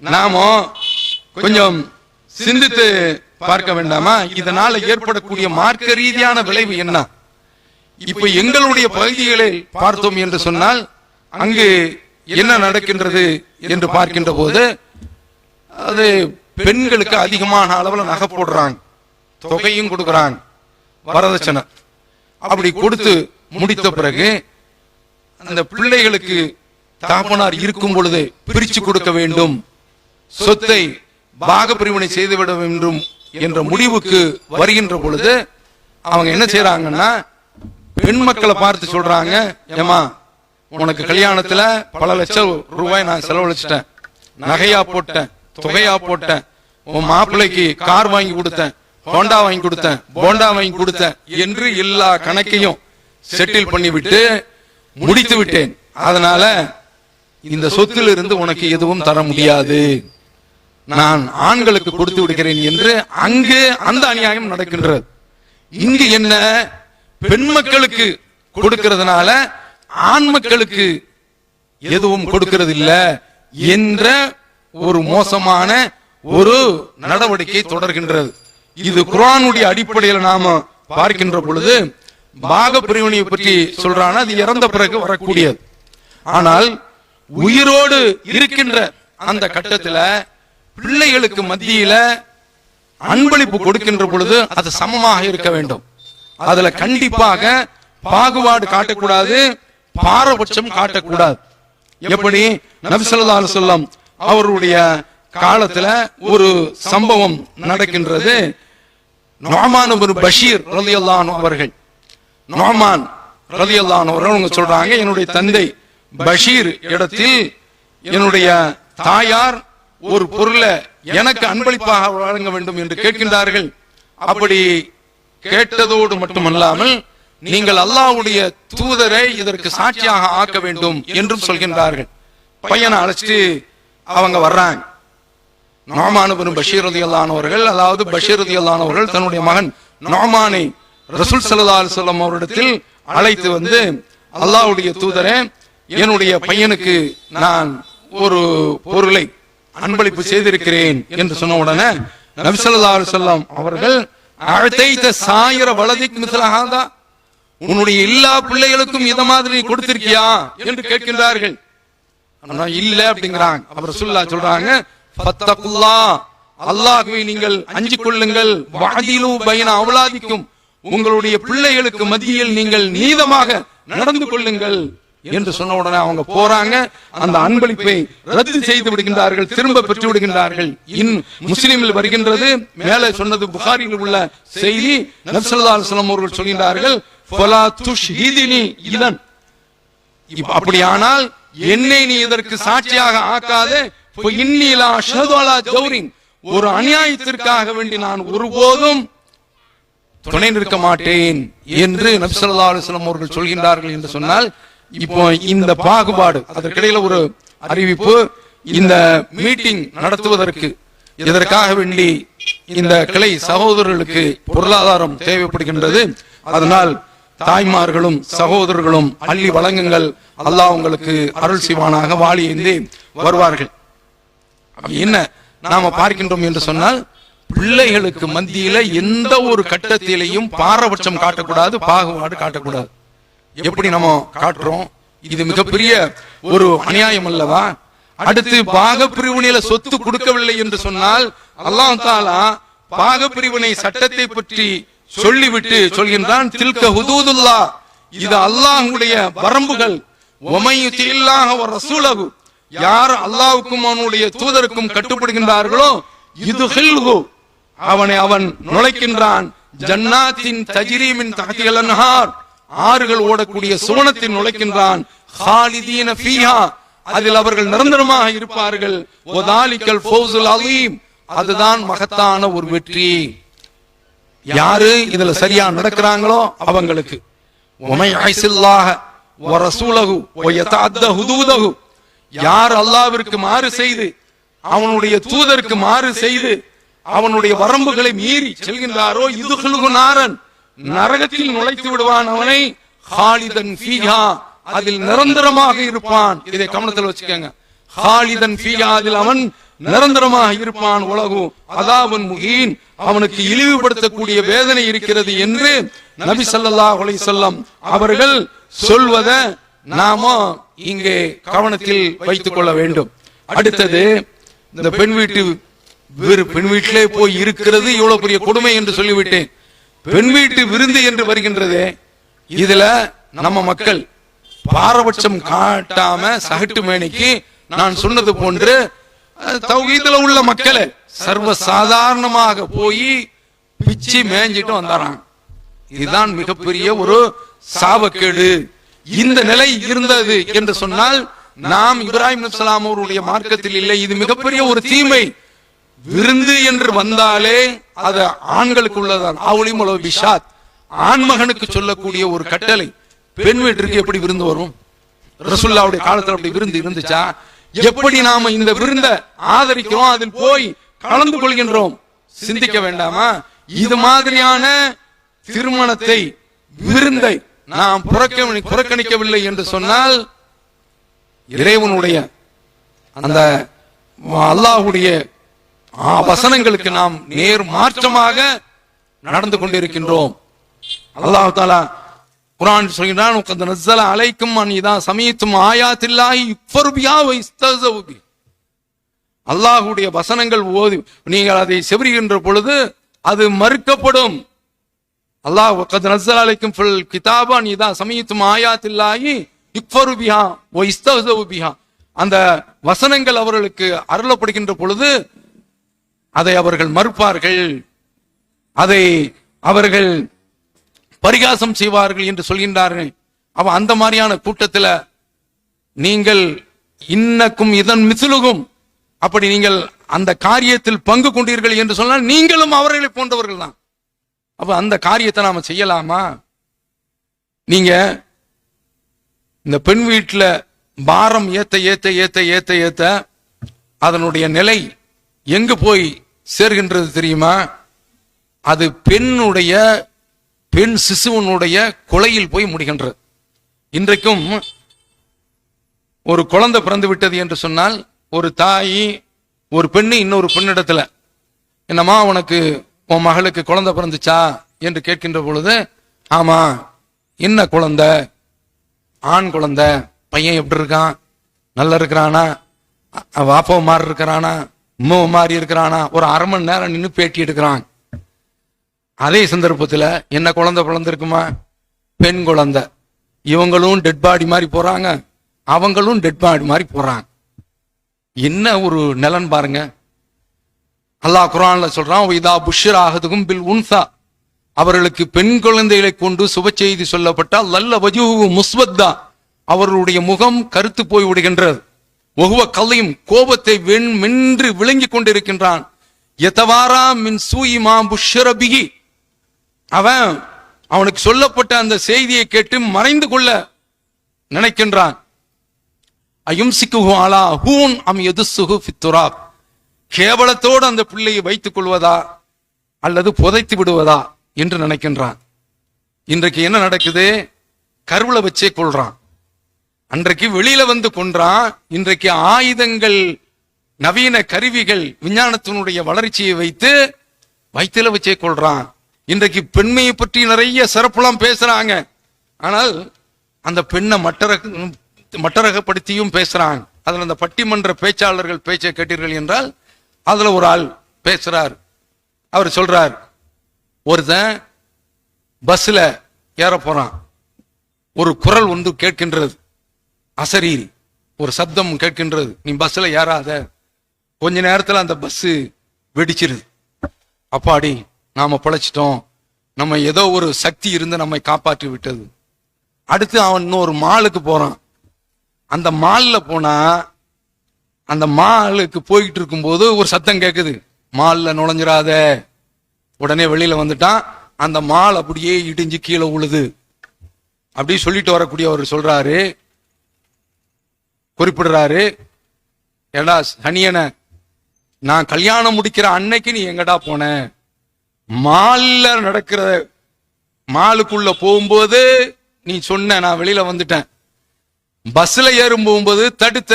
நாம கொஞ்சம் சிந்தித்து பார்க்க வேண்டாமா? இதனால ஏற்படக்கூடிய மார்க்க ரீதியான விளைவு என்ன? இப்ப எங்களுடைய பகுதிகளில் பார்த்தோம் என்று சொன்னால் அங்கு என்ன நடக்கின்றது என்று பார்க்கின்ற போது அது பெண்களுக்கு அதிகமான அளவுல நகை போடுறாங்க, தொகையும் கொடுக்கறாங்க, வரதட்சணை. அப்படி கொடுத்து முடித்த பிறகு அந்த பிள்ளைகளுக்கு தகப்பனார் இருக்கும் பொழுது பிரிச்சு கொடுக்க வேண்டும், சொத்தை பாக பிரிவினை செய்துவிட வேண்டும் என்ற முடிவுக்கு வருகின்ற பொழுது அவங்க என்ன செய்யறாங்கன்னா பெண் மக்களை பார்த்து சொல்றாங்க, ஏமா உனக்கு கல்யாணத்துல பல லட்சம் ரூபாய் நான் செலவழிச்சிட்டேன், நகையா போட்டேன், தொகையா போட்டேன், உன் மாப்பிள்ளைக்கு கார் வாங்கி கொடுத்தேன், ஹோண்டா வாங்கி கொடுத்தேன், போண்டா வாங்கி கொடுத்தேன் என்று எல்லா கணக்கையும் செட்டில் பண்ணிவிட்டு முடித்து விட்டேன். அதனால இந்த சொத்தில் இருந்து உனக்கு எதுவும் தர முடியாது, நான் ஆண்களுக்கு கொடுத்து விடுகிறேன் என்று அங்கு அந்த அநியாயம் நடக்கின்றது. இங்கு என்ன, பெண் மக்களுக்கு கொடுக்கிறதுனால ஆண் மக்களுக்கு எதுவும் கொடுக்கிறது இல்ல என்ற ஒரு மோசமான ஒரு நடவடிக்கை தொடர்கின்றது. இது குர்ஆனுடைய அடிப்படையில் நாம பார்க்கின்ற பொழுது பாக பிரிவினையை பற்றி சொல்றான, அது இறந்த பிறகு வரக்கூடியது. ஆனால் உயிரோடு இருக்கின்ற அந்த கட்டத்துல பிள்ளைகளுக்கு மத்தியில அன்பளிப்பு கொடுக்கின்ற பொழுது அது சமமாக இருக்க வேண்டும். அதுல கண்டிப்பாக பாகுபாடு காட்டக்கூடாது, பாரபட்சம் காட்டக்கூடாது. எப்படி நபி ஸல்லல்லாஹு அலைஹி வஸல்லம் அவருடைய காலத்துல ஒரு சம்பவம் நடக்கின்றது. நுஅமான் இப்னு பஷீர் ரலியல்லாஹு அன்ஹு அவர்கள், நுஅமான் ரலியல்லாஹு அன்ஹு அவர்கள் சொல்றாங்க, என்னுடைய தந்தை பஷீர் இடத்தில் என்னுடைய தாயார் ஒரு பொருளை எனக்கு அன்பளிப்பாக வழங்க வேண்டும் என்று கேட்கின்றார்கள். அப்படி கேட்டதோடு மட்டுமல்லாமல் நீங்கள் அல்லாஹ்வுடைய தூதரை இதற்கு சாட்சியாக ஆக்க வேண்டும் என்றும் சொல்கின்றார்கள். பையனை அழைச்சிட்டு அவங்க வர்றாங்க. நுஅமான் இப்னு பஷீர் ரலியல்லாஹு அன்ஹு அவர்கள், அதாவது பஷீர் ரலியல்லாஹு அன்ஹு அவர்கள் தன்னுடைய மகன் நுஅமானை ரசூல் ஸல்லல்லாஹு அலைஹி வஸல்லம் அவரிடத்தில் அழைத்து வந்து, அல்லாஹ்வுடைய தூதரே, என்னுடைய பையனுக்கு நான் ஒரு பொருளை அன்பளிப்பு செய்திருக்கிறேன் என்று சொன்ன உடனே நபி ஸல்லல்லாஹு அலைஹி வஸல்லம் அவர்கள், அஅதைத சாயிர வலதிக் மிஸ்ல ஹாதா, உன்னுடைய எல்லா பிள்ளைகளுக்கும் இத மாதிரி கொடுத்திருக்கியா என்று கேட்கின்றார்கள். இல்ல அப்படிங்கிறாங்க. அவர் ரசூலுல்லாஹ் சொல்றாங்க, ஃபத்தகுல்லாஹ், அல்லாஹ்வை நீங்கள் அஞ்சிக் கொள்ளுங்கள், வஅதிலு பைன அவுலாதிக்கும், உங்களுடைய பிள்ளைகளுக்கு மத்தியில் நீங்கள் நீதமாக நடந்து கொள்ளுங்கள் என்று சொன்ன உடனே அவங்க போறாங்க, அந்த அன்பளிப்பை ரத்து செய்து விடுகின்றார்கள், திரும்ப பெற்று விடுகின்றார்கள். முஸ்லிமில் வருகின்றது, மேலே சொன்னது புகாரியில் உள்ள செய்தி. நபி ஸல்லல்லாஹு அலைஹி வஸல்லம் அவர்கள் சொல்கின்றார்கள், ஃபலா துஷ்ஹிதினி இதன், அப்படியானால் என்னை நீ இதற்கு சாட்சியாக ஆக்காதே, இன்னி லா அஷ்ஹது அலா ஜௌரின், ஒரு அநியாயத்திற்காக வேண்டி நான் ஒருபோதும் துணை நிற்க மாட்டேன் என்று நபி ஸல்லல்லாஹு அலைஹி வஸல்லம் அவர்கள் சொல்கின்றார்கள் என்று சொன்னால், இப்போ இந்த பாகுபாடு, அதற்கிடையில ஒரு அறிவிப்பு, இந்த மீட்டிங் நடத்துவதற்கு இதற்காக வேண்டி இந்த கிளை சகோதரர்களுக்கு பொருளாதாரம் தேவைப்படுகின்றது. அதனால் தாய்மார்களும் சகோதரர்களும் அள்ளி வழங்குங்கள், அல்லாஹ் உங்களுக்கு அருள் செய்வானாக, வாளி ஏந்தி வருவார்கள். என்ன நாம பார்க்கின்றோம் என்று சொன்னால், பிள்ளைகளுக்கு மத்தியில எந்த ஒரு கட்டத்திலையும் பாரபட்சம் காட்டக்கூடாது, பாகுபாடு காட்டக்கூடாது. எப்படி நம்ம காட்டுறோம், இது மிகப்பெரிய ஒரு அநியாயம் அல்லவா? அடுத்து பாக பிரிவினையில சொத்து கொடுக்கவில்லை என்று சொன்னால் அல்லாஹ் தஆலா பாக பிரிவினை சட்டத்தை பற்றி சொல்லிவிட்டு சொல்கின்றான், தில்க ஹுதூதுல்லாஹ், இது அல்லாஹ்வுடைய வரம்புகள். வமையுதில்லாஹ வ ரசூலஹு, யார் அல்லாஹ்வுக்கும் அவனுடைய தூதருக்கும் கட்டுப்படுகின்றார்களோ, யுத்ஹில்ஹு, அவனை அவன் நுழைக்கின்றான், ஜன்னாத்தின் தஜ்ரீ மின் தஹ்திஹல் அன்ஹார், ஆறுகள் ஓடக்கூடிய சுவனத்தில் நுழைக்கின்றான், ஹாலிதீன ஃபீஹா, அதில் அவர்கள் நிரந்தரமாக இருப்பார்கள், வதாலிகல் ஃபௌசுல் அலீம், அதுதான் மகத்தான ஒரு வெற்றி. யாரு இதுல சரியா நடக்கிறாங்களோ அவங்களுக்கு. வமை ஐஸில்லாஹ வ ரசூலஹு வ யதஅத்த ஹுதூதஹு, யார் அல்லாஹ்விற்கு மாறு செய்து அவனுடைய தூதருக்கு மாறு செய்து அவனுடைய வரம்புகளை மீறி செல்கின்றாரோ யுதுஹிலுஹு நாரன், நரகத்தில் நுழைத்து விடுவான் அவனை, ஹாலிதன் ஃபீஹா, அதில் நிரந்தரமாக இருப்பான். இதை கவனத்தில் வச்சுக்கோங்க. ஹாலிதன் ஃபீஹா, அதில் அவன் நிரந்தரமாக இருப்பான். உலகு அதாவன் முகீன், அவனுக்கு இழிவுபடுத்தக்கூடிய வேதனை இருக்கிறது என்று நபி ஸல்லல்லாஹு அலைஹி வஸல்லம் அவர்கள் சொல்வதை நாம இங்கே கவனத்தில் வைத்துக் கொள்ள வேண்டும். அடுத்தது, இந்த பெண் வீட்டிலே போய் இருக்கிறது இவ்வளவு பெரிய கொடுமை என்று சொல்லிவிட்டேன். பெண் வீட்டு விருந்து என்று வருகின்றது. இதுல நம்ம மக்கள் பாரபட்சம் காட்டாம சகட்டு மேனிக்கு நான் சொன்னது போன்று தௌஹீதுல உள்ள மக்களை சர்வ சாதாரணமாக போய் பிச்சு மேஞ்சிட்டு வந்தாராம். இதுதான் மிகப்பெரிய ஒரு சாபக்கேடு. இந்த நிலை இருந்தது என்று சொன்னால் நாம் இப்ராஹிம் அலைஹிஸ்ஸலாம் அவருடைய மார்க்கத்தில் இல்லை. இது மிகப்பெரிய ஒரு தீமை. விருந்து என்று வந்தாலே அது ஆண்களுக்கு உள்ளதான். ஆவுலிமுல் பிஷாத், ஆண்மகனுக்கு சொல்லக்கூடிய ஒரு கட்டளை. பெண் வீட்டிற்கு எப்படி விருந்து வரும்? ரசூலுல்லாஹ்வுடைய காலத்துல அப்படி விருந்து இருந்துச்சா? எப்படி நாம இந்த விருந்தை ஆதரிக்கிறோம், அதில் போய் கலந்து கொள்கின்றோம்? சிந்திக்க வேண்டாமா? இது மாதிரியான திருமணத்தை, விருந்தை நாம் புறக்கணிக்கவில்லை என்று சொன்னால் இறைவனுடைய அந்த அல்லாஹ்வுடைய வசனங்களுக்கு நாம் நேர் மாற்றமாக நடந்து கொண்டிருக்கின்றோம். அல்லாஹ் தஆலா குர்ஆன் சொல்கிறான், "கத் நஸல அலைக்கும் அன் இதா சமீதும் ஆயாத்தில்லாஹி யுக்ஃபரு பிஹா வ இஸ்தஹ்ஸவு பி." அல்லாஹ்வுடைய வசனங்கள் ஓதி நீங்கள் அதை செவிரிகின்ற பொழுது அது மறுக்கப்படும். அல்லாஹ் கத் நஸல அலைக்கும் ஃபில் கிதாப அன் இதா சமீதும் ஆயாத்தில்லாஹி யுக்ஃபரு பிஹா வ இஸ்தஹ்ஸவு பிஹா. அந்த வசனங்கள் அவர்களுக்கு அருளப்படுகின்ற பொழுது அதை அவர்கள் மறுப்பார்கள், அதை அவர்கள் பரிகாசம் செய்வார்கள் என்று சொல்கின்றார்கள். அவ அந்த மாதிரியான கூட்டத்தில் நீங்கள் இன்னக்கும் இதன் மிசுலுகும், அப்படி நீங்கள் அந்த காரியத்தில் பங்கு கொண்டீர்கள் என்று சொன்னால் நீங்களும் அவர்களை போன்றவர்கள் தான். அப்ப அந்த காரியத்தை நாம செய்யலாமா? நீங்க இந்த பெண் வீட்டுல பாரம் ஏத்த ஏத்த ஏத்த ஏத்த ஏத்த அதனுடைய நிலை எங்கு போய் சேர்கின்றது தெரியுமா? அது பெண் சிசுவனுடைய கொலையில் போய் முடிகின்றது. இன்றைக்கும் ஒரு குழந்தை பிறந்து விட்டது என்று சொன்னால் ஒரு தாய் ஒரு பெண்ணு இன்னொரு பெண்ணிடத்துல, என்னம்மா உனக்கு உன் மகளுக்கு குழந்தை பிறந்துச்சா என்று கேட்கின்ற பொழுது, ஆமா, என்ன குழந்தை? ஆண் குழந்தை. பையன் எப்படி இருக்கான்? நல்லா இருக்கிறானா? வாப்பா மாறி இருக்கிறானா? அம்மா மாறி இருக்கிறானா? ஒரு அரை மணி நேரம் நின்று பேட்டி எடுக்கிறான். அதே சந்தர்ப்பத்தில் என்ன குழந்தை பிறந்திருக்குமா? பெண் குழந்தை. இவங்களும் டெட் பாடி மாதிரி போறாங்க, அவங்களும் டெட் பாடி மாதிரி போறாங்க. என்ன ஒரு நலன் பாருங்க. அல்லாஹ் குர்ஆன்ல சொல்றான், இதா புஷ்ரா அஹதுகும் பில் உன்சா, அவர்களுக்கு பெண் குழந்தைகளை கொண்டு சுப செய்தி சொல்லப்பட்டால் லல்ல வஜூஹு முஸ்வத்தா, அவர்களுடைய முகம் கருத்து போய் விடுகின்றது. ஒஹுவ கல்லையும், கோபத்தை மென்று விளங்கி கொண்டிருக்கின்றான். யதவாரா மின் சூயி மா புஷ்ர பிஹி, அவனுக்கு சொல்லப்பட்ட அந்த செய்தியை கேட்டு மறைந்து கொள்ள நினைக்கின்றான். அயும்சிக்குஹு அலா ஹூன் அம் யதுஸ்ஸுஹு ஃபித்துராப், கேவலத்தோடு அந்த பிள்ளையை வைத்துக் கொள்வதா அல்லது புதைத்து விடுவதா என்று நினைக்கின்றான். இன்றைக்கு என்ன நடக்குது? கருவுல வச்சே கொள்றான். அன்றைக்கு வெளியில வந்து கொன்றான். இன்றைக்கு ஆயுதங்கள், நவீன கருவிகள், விஞ்ஞானத்தினுடைய வளர்ச்சியை வைத்து வயிற்றுல வச்சே கொள்றான். இன்றைக்கு பெண்மையை பற்றி நிறைய சிறப்புலாம் பேசுறாங்க. ஆனால் அந்த பெண்ணை மட்டரகப்படுத்தியும் பேசுறாங்க. அதுல அந்த பட்டிமன்ற பேச்சாளர்கள் பேச்சை கேட்டீர்கள் என்றால் அதுல ஒரு ஆள் பேசுறார். அவர் சொல்றார், ஒருத்தன் பஸ்ல ஏற போறான். ஒரு குரல் ஒன்று கேட்கின்றது, அசரீரி ஒரு சப்தம் கேட்கின்றது, நீ பஸ்ல ஏறாத. கொஞ்ச நேரத்துல அந்த பஸ் வெடிச்சிருது. அப்பாடி, நாம பிழைச்சிட்டோம், நம்ம ஏதோ ஒரு சக்தி இருந்து நம்மை காப்பாற்றி விட்டது. அடுத்து அவன் இன்னொரு மாலுக்கு போறான். அந்த மால்ல போனா, அந்த மாலுக்கு போய்கிட்டு இருக்கும்போது ஒரு சத்தம் கேட்குது, மால்ல நுழைஞ்சிராத. உடனே வெளியில வந்துட்டான். அந்த மால் அப்படியே இடிஞ்சு கீழே உழுது. அப்படி சொல்லிட்டு வரக்கூடிய அவர் சொல்றாரு, குறிப்பிடுறாரு, ஏடா சனியன, நான் கல்யாணம் முடிக்கிற அன்னைக்கு நீ எங்கடா போன? மால்ல நடக்கிற மாலுக்குள்ள போகும்போது நீ சொன்ன, நான் வெளியில வந்துட்டேன். பஸ்ல ஏறும் போகும்போது தடுத்த,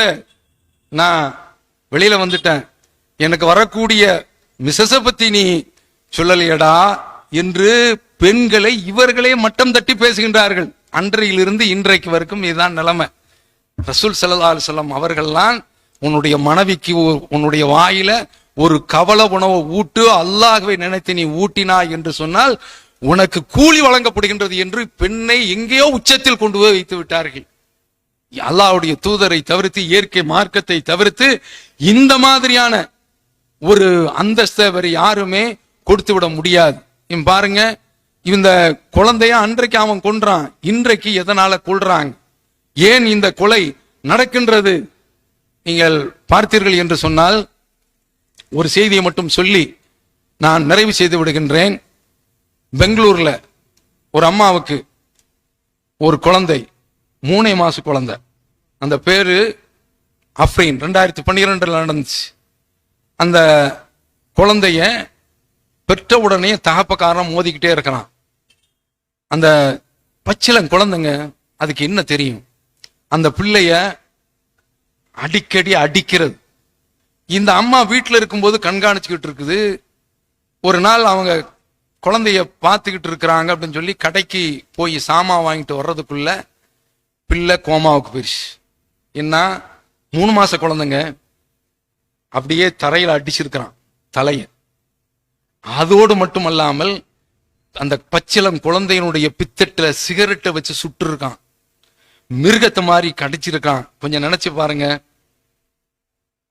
நான் வெளியில வந்துட்டேன். எனக்கு வரக்கூடிய மிசஸ பத்தி நீ சொல்லலையடா என்று பெண்களை இவர்களே மட்டம் தட்டி பேசுகின்றார்கள். அன்றையிலிருந்து இன்றைக்கு வரைக்கும் இதுதான் நிலைமை. ரசூல் ஸல்லல்லாஹு அலைஹி வஸல்லம் அவர்கள்லாம், உன்னுடைய மனைவிக்கு உன்னுடைய வாயில ஒரு கவல உணவை ஊட்டு, அல்லாஹ்வை நினைத்து நீ ஊட்டினா என்று சொன்னால் உனக்கு கூலி வழங்கப்படுகின்றது என்று பெண்ணை எங்கேயோ உச்சத்தில் கொண்டு போய் வைத்து விட்டார்கள். அல்லாஹ்வுடைய தூதரை தவிர்த்து, இயற்கை மார்க்கத்தை தவிர்த்து இந்த மாதிரியான ஒரு அந்தஸ்தை வேற யாருமே கொடுத்து விட முடியாது. பாருங்க, இந்த குழந்தைய அன்றைக்கு அவன் கொன்றான், இன்றைக்கு எதனால கொல்றாங்க? ஏன் இந்த கொலை நடக்கின்றது? நீங்கள் பார்த்தீர்கள் என்று சொன்னால், ஒரு செய்தியை மட்டும் சொல்லி நான் நிறைவு செய்து விடுகின்றேன். பெங்களூர்ல ஒரு அம்மாவுக்கு ஒரு குழந்தை, 3 மாச குழந்தை, அந்த பேரு அஃப்ரீன், 2012 நடந்துச்சு. அந்த குழந்தைய பெற்ற உடனே தகப்பக்காரன் மோதிக்கிட்டே இருக்கிறான். அந்த பச்சிளம் குழந்தைங்க, அதுக்கு என்ன தெரியும்? அந்த பிள்ளைய அடிக்கடி அடிக்கிறது. இந்த அம்மா வீட்டில் இருக்கும்போது கண்காணிச்சுக்கிட்டு இருக்குது. ஒரு நாள் அவங்க குழந்தைய பார்த்துக்கிட்டு இருக்கிறாங்க அப்படின்னு சொல்லி கடைக்கு போய் சாமான் வாங்கிட்டு வர்றதுக்குள்ள பிள்ளை கோமாவுக்கு போயிடுச்சு. என்ன, 3 மாச குழந்தைங்க, அப்படியே தரையில் அடிச்சிருக்கிறான் தலைய. அதோடு மட்டுமல்லாமல் அந்த பச்சிளம் குழந்தையினுடைய பித்தட்டுல சிகரெட்டை வச்சு சுட்டு இருக்கான். மிருகத்தை மாதிரி கடிச்சிருக்கான். கொஞ்சம் நினைச்சு பாருங்க,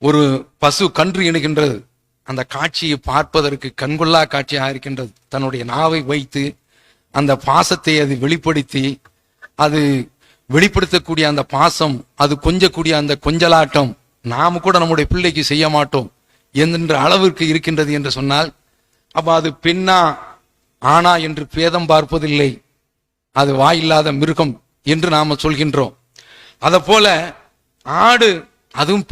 ஒரு பசு கன்று இணுகின்றது, அந்த காட்சியை பார்ப்பதற்கு கண்கொள்ளா காட்சியாக இருக்கின்றது. தன்னுடைய நாவை வைத்து அந்த பாசத்தை அது வெளிப்படுத்தி, அது வெளிப்படுத்தக்கூடிய அந்த பாசம், அது கொஞ்சக்கூடிய அந்த கொஞ்சலாட்டம் நாம கூட நம்முடைய பிள்ளைக்கு செய்ய மாட்டோம் என்ற அளவிற்கு இருக்கின்றது என்று சொன்னால், அப்ப அது பெண்ணா ஆனா என்று பேதம் பார்ப்பதில்லை, அது வாயில்லாத மிருகம் என்று நாம சொல்கின்றோம். அத போல ஆடு, அதுவும்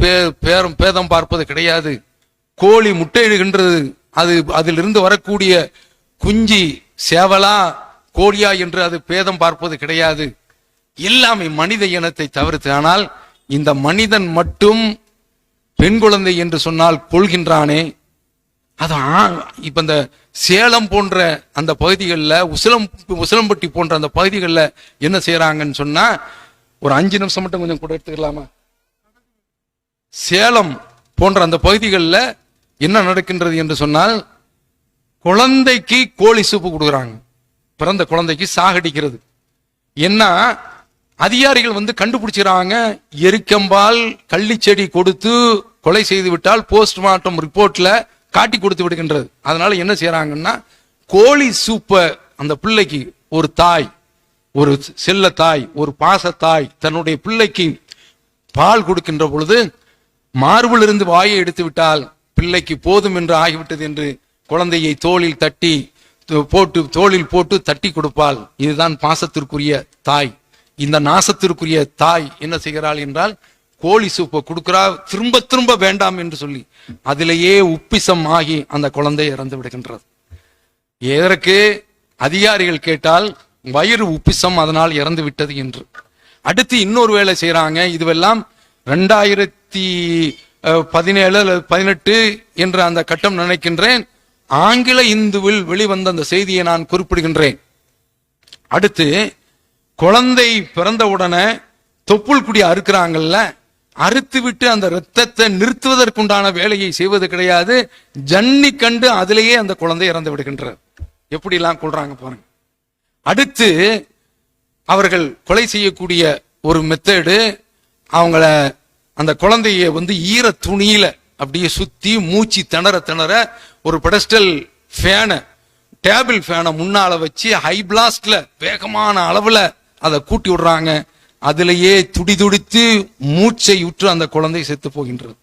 பேதம் பார்ப்பது கிடையாது. கோழி முட்டையிடுகின்றது, அது அதிலிருந்து வரக்கூடிய குஞ்சி சேவலா கோழியா என்று அது பேதம் பார்ப்பது கிடையாது. எல்லாமே மனித இனத்தை தவிர்த்து. ஆனால் இந்த மனிதன் மட்டும் பெண் குழந்தை என்று சொன்னால் கொள்கின்றானே. அது இப்ப இந்த சேலம் போன்ற அந்த பகுதிகளில், உசிலம்பட்டி போன்ற அந்த பகுதிகளில் என்ன செய்யறாங்கன்னு சொன்னா, ஒரு 5 நிமிஷம் மட்டும் கொஞ்சம் கூட எடுத்துக்கலாமா? சேலம் போன்ற அந்த பகுதிகளில் என்ன நடக்கின்றது என்று சொன்னால், குழந்தைக்கு கோழி சூப்பு கொடுக்குறாங்க. பிறந்த குழந்தைக்கு சாகடிக்கிறது. என்ன, அதிகாரிகள் வந்து கண்டுபிடிச்சிடறாங்க. எரிக்கம்பால் கள்ளிச்செடி கொடுத்து கொலை செய்து விட்டால் போஸ்ட்மார்ட்டம் ரிப்போர்ட்ல காட்டி கொடுத்து விடுகின்றது. அதனால என்ன செய்யறாங்கன்னா, கோழி சூப்பை அந்த பிள்ளைக்கு, ஒரு தாய், ஒரு செல்ல தாய், ஒரு பாச தாய் தன்னுடைய பிள்ளைக்கு பால் கொடுக்கின்ற பொழுது மார்பில் இருந்து வாயை எடுத்து விட்டால் பிள்ளைக்கு போதும் என்று ஆகிவிட்டது என்று குழந்தையை தோளில் போட்டு தட்டி கொடுப்பாள். இதுதான் பாசத்திற்குரிய தாய். இந்த நாசத்திற்குரிய தாய் என்ன செய்கிறாள் என்றால், கோழி சூப்பை கொடுக்கிறா, திரும்ப திரும்ப வேண்டாம் என்று சொல்லி அதிலேயே உப்பிசம் ஆகி அந்த குழந்தை இறந்து விடுகின்றது. எதற்கு? அதிகாரிகள் கேட்டால் வயிறு உப்பிசம், அதனால் இறந்து விட்டது என்று. அடுத்து இன்னொரு வேலை செய்யறாங்க. இதுவெல்லாம் 2017 18 என்ற அந்த கட்டம் நினைக்கின்றேன். ஆங்கில இந்துவில் வெளிவந்த அந்த செய்தியை நான் குறிப்பிடுகின்றேன். அடுத்து குழந்தை பிறந்தவுடனே தொப்புள் குடி அறுக்கிறாங்கல்ல, அறுத்து விட்டு அந்த இரத்தத்தை நிறுத்துவதற்குண்டான வேலையை செய்வது கிடையாது. ஜன்னி கண்டு அதிலேயே அந்த குழந்தை இறந்து விடுகின்றது. எப்படி எல்லாம் கொள்றாங்க பாருங்க. அடுத்து அவர்கள் கொலை செய்யக்கூடிய ஒரு மெத்தடு, அவங்கள அந்த குழந்தைய வந்து ஈர துணியில அப்படியே சுத்தி மூச்சு திணற ஒரு பெடஸ்டல் ஃபேனை, டேபிள் ஃபேனை முன்னால வச்சு ஹை பிளாஸ்ட்ல வேகமான அளவுல அதை கூட்டி விடுறாங்க. அதிலேயே துடித்து மூச்சை உற்று அந்த குழந்தை செத்து போகின்றது.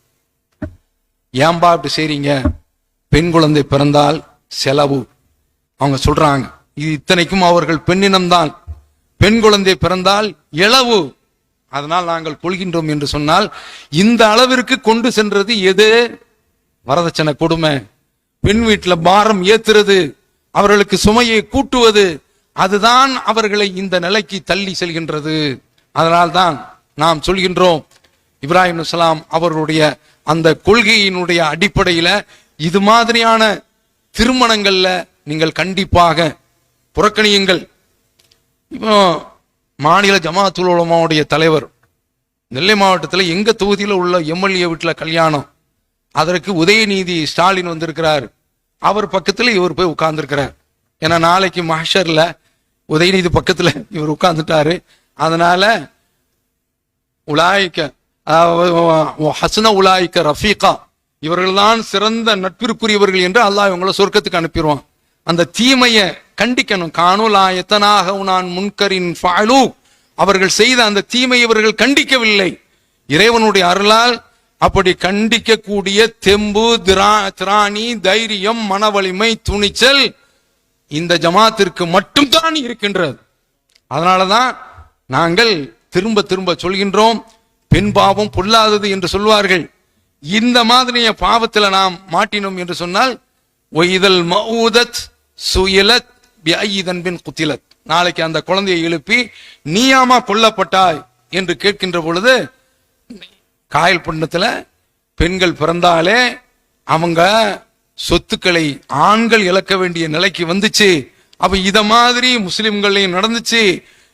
ஏன்பா அப்படி செய்றீங்க? பெண் குழந்தை பிறந்தால் செலவு. அவங்க சொல்றாங்க, இது இத்தனைக்கும் அவர்கள் பெண்ணினம்தான். பெண் குழந்தை பிறந்தால் இளவு, அதனால் நாங்கள் கொள்கின்றோம் என்று சொன்னால், இந்த அளவிற்கு கொண்டு சென்றது எது? வரதட்சணை கொடுமை, பெண் வீட்டுல பாரம் ஏத்துறது, அவர்களுக்கு சுமையை கூட்டுவது, அதுதான் அவர்களை இந்த நிலைக்கு தள்ளி செல்கின்றது. அதனால்தான் நாம் சொல்கின்றோம், இப்ராஹிம் அலைஹிஸ்ஸலாம் அவர்களுடைய அந்த கொள்கையினுடைய அடிப்படையில இது மாதிரியான திருமணங்கள்ல நீங்கள் கண்டிப்பாக புறக்கணியுங்கள். இப்போ மாநில ஜமாஅத்துல் உலமாவுடைய தலைவர் நெல்லை மாவட்டத்தில் எங்க தொகுதியில் உள்ள எம்எல்ஏ வீட்டுல கல்யாணம், அதற்கு உதயநிதி ஸ்டாலின் வந்திருக்கிறார். அவர் பக்கத்துல இவர் போய் உட்கார்ந்துருக்கிறார். ஏன்னா நாளைக்கு மஹ்ஷர்ல உதயநிதி பக்கத்துல இவர் உட்கார்ந்துட்டாரு. அதனால உலாய்க்க ஹசன உலாய்க்க ரஃபீகா, இவர்கள்தான் சிறந்த நட்பிற்குரியவர்கள் என்று அல்லாஹ் இவங்களை சொர்க்கத்துக்கு அனுப்பிடுவான். அந்த தீமையை கண்டிக்கணும். காணுலாயத்தனாக நான் முன்கரின் ஃபாலு, அவர்கள் செய்த அந்த தீமையை இவர்கள் கண்டிக்கவில்லை. இறைவனுடைய அருளால் அப்படி கண்டிக்கக்கூடிய தெம்பு, திராணி, தைரியம், மன வலிமை, துணிச்சல் இந்த ஜமாத்திற்கு மட்டும்தான் இருக்கின்றது. அதனாலதான் நாங்கள் திரும்ப திரும்ப சொல்கின்றோம், பெண் பாவம் பொல்லாதது என்று சொல்வார்கள். இந்த மாதிரிய பாவத்தில் நாம் மாட்டினோம் என்று சொன்னால், ஒய்தல் மஊதத் சுயிலத் பிஐதன் பின் குத்திலத், நாளைக்கு அந்த குழந்தையை எழுப்பி நீயாமா கொல்லப்பட்டாய் என்று கேட்கின்ற பொழுது, காயல் பண்டத்துல பெண்கள் பிறந்தாலே அவங்க சொத்துக்களை ஆண்கள் இழக்க வேண்டிய நிலைக்கு வந்துச்சு. அப்ப இத மாதிரி முஸ்லிம்களையும் நடந்துச்சு.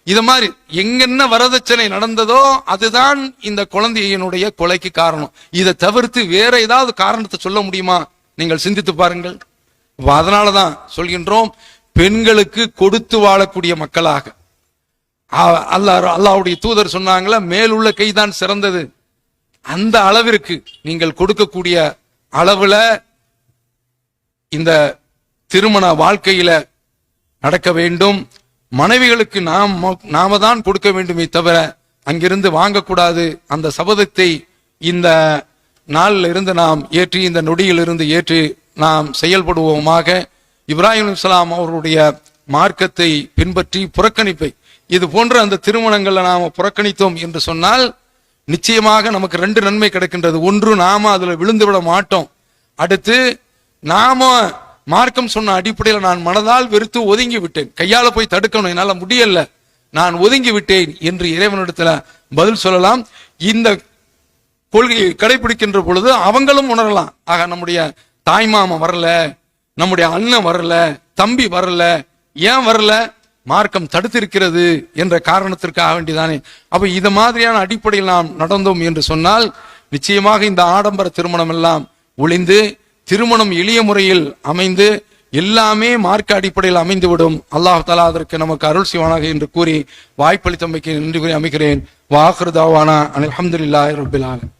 இத மாதிரி எங்கென்ன வரதட்சணை நடந்ததோ அதுதான் இந்த குழந்தையினுடைய கொலைக்கு காரணம். இதை தவிர்த்து வேற ஏதாவது காரணத்தை சொல்ல முடியுமா? நீங்கள் சிந்தித்து பாருங்கள். அதனாலதான் சொல்கின்றோம், பெண்களுக்கு கொடுத்து வாழக்கூடிய மக்களாக அல்லாஹ்வுடைய தூதர் சொன்னாங்களா, மேலுள்ள கைதான் சிறந்தது. அந்த அளவிற்கு நீங்கள் கொடுக்கக்கூடிய அளவுல இந்த திருமண வாழ்க்கையில நடக்க வேண்டும். மனைவிகளுக்கு நாம தான் கொடுக்க வேண்டுமே தவிர அங்கிருந்து வாங்கக்கூடாது. அந்த சபதத்தை இந்த நாளில் இருந்து நாம் ஏற்றி, இந்த நொடியில் இருந்து ஏற்றி நாம் செயல்படுவோமாக. இப்ராஹிம் அலைஹிஸ்ஸலாம் அவருடைய மார்க்கத்தை பின்பற்றி புறக்கணிப்பை, இது போன்ற அந்த திருமணங்களை நாம புறக்கணித்தோம் என்று சொன்னால் நிச்சயமாக நமக்கு ரெண்டு நன்மை கிடைக்கின்றது. ஒன்று, நாம அதுல விழுந்து விட மாட்டோம். அடுத்து, நாம மார்க்கம் சொன்ன அடிப்படையில் நான் மனதால் வெறுத்து ஒதுங்கி விட்டேன், கையால போய் தடுக்கணும், என்னால முடியல, நான் ஒதுங்கி விட்டேன் என்று இறைவனிடத்துல பதில் சொல்லலாம். இந்த கொள்கையை கடைபிடிக்கின்ற பொழுது அவங்களும் உணரலாம், ஆக நம்முடைய தாய்மாமன் வரல, நம்முடைய அண்ணன் வரல, தம்பி வரல, ஏன் வரல? மார்க்கம் தடுத்திருக்கிறது என்ற காரணத்திற்காக வேண்டிதானே. அப்ப இது மாதிரியான அடிப்படையில் நாம் நடந்தோம் என்று சொன்னால் நிச்சயமாக இந்த ஆடம்பர திருமணம் எல்லாம் ஒளிந்து, திருமணம் எளிய முறையில் அமைந்து, எல்லாமே மார்க்க அடிப்படையில் அமைந்துவிடும். அல்லாஹ் தஆலா அதற்கு நமக்கு அருள் செய்வானாக என்று கூறி வாய்ப்பளித்தமைக்கு நன்றி கூறி அமைகிறேன். வாஹிரு தாவானா அல்ஹம்துலில்லாஹி ரப்பில் ஆலமீன்.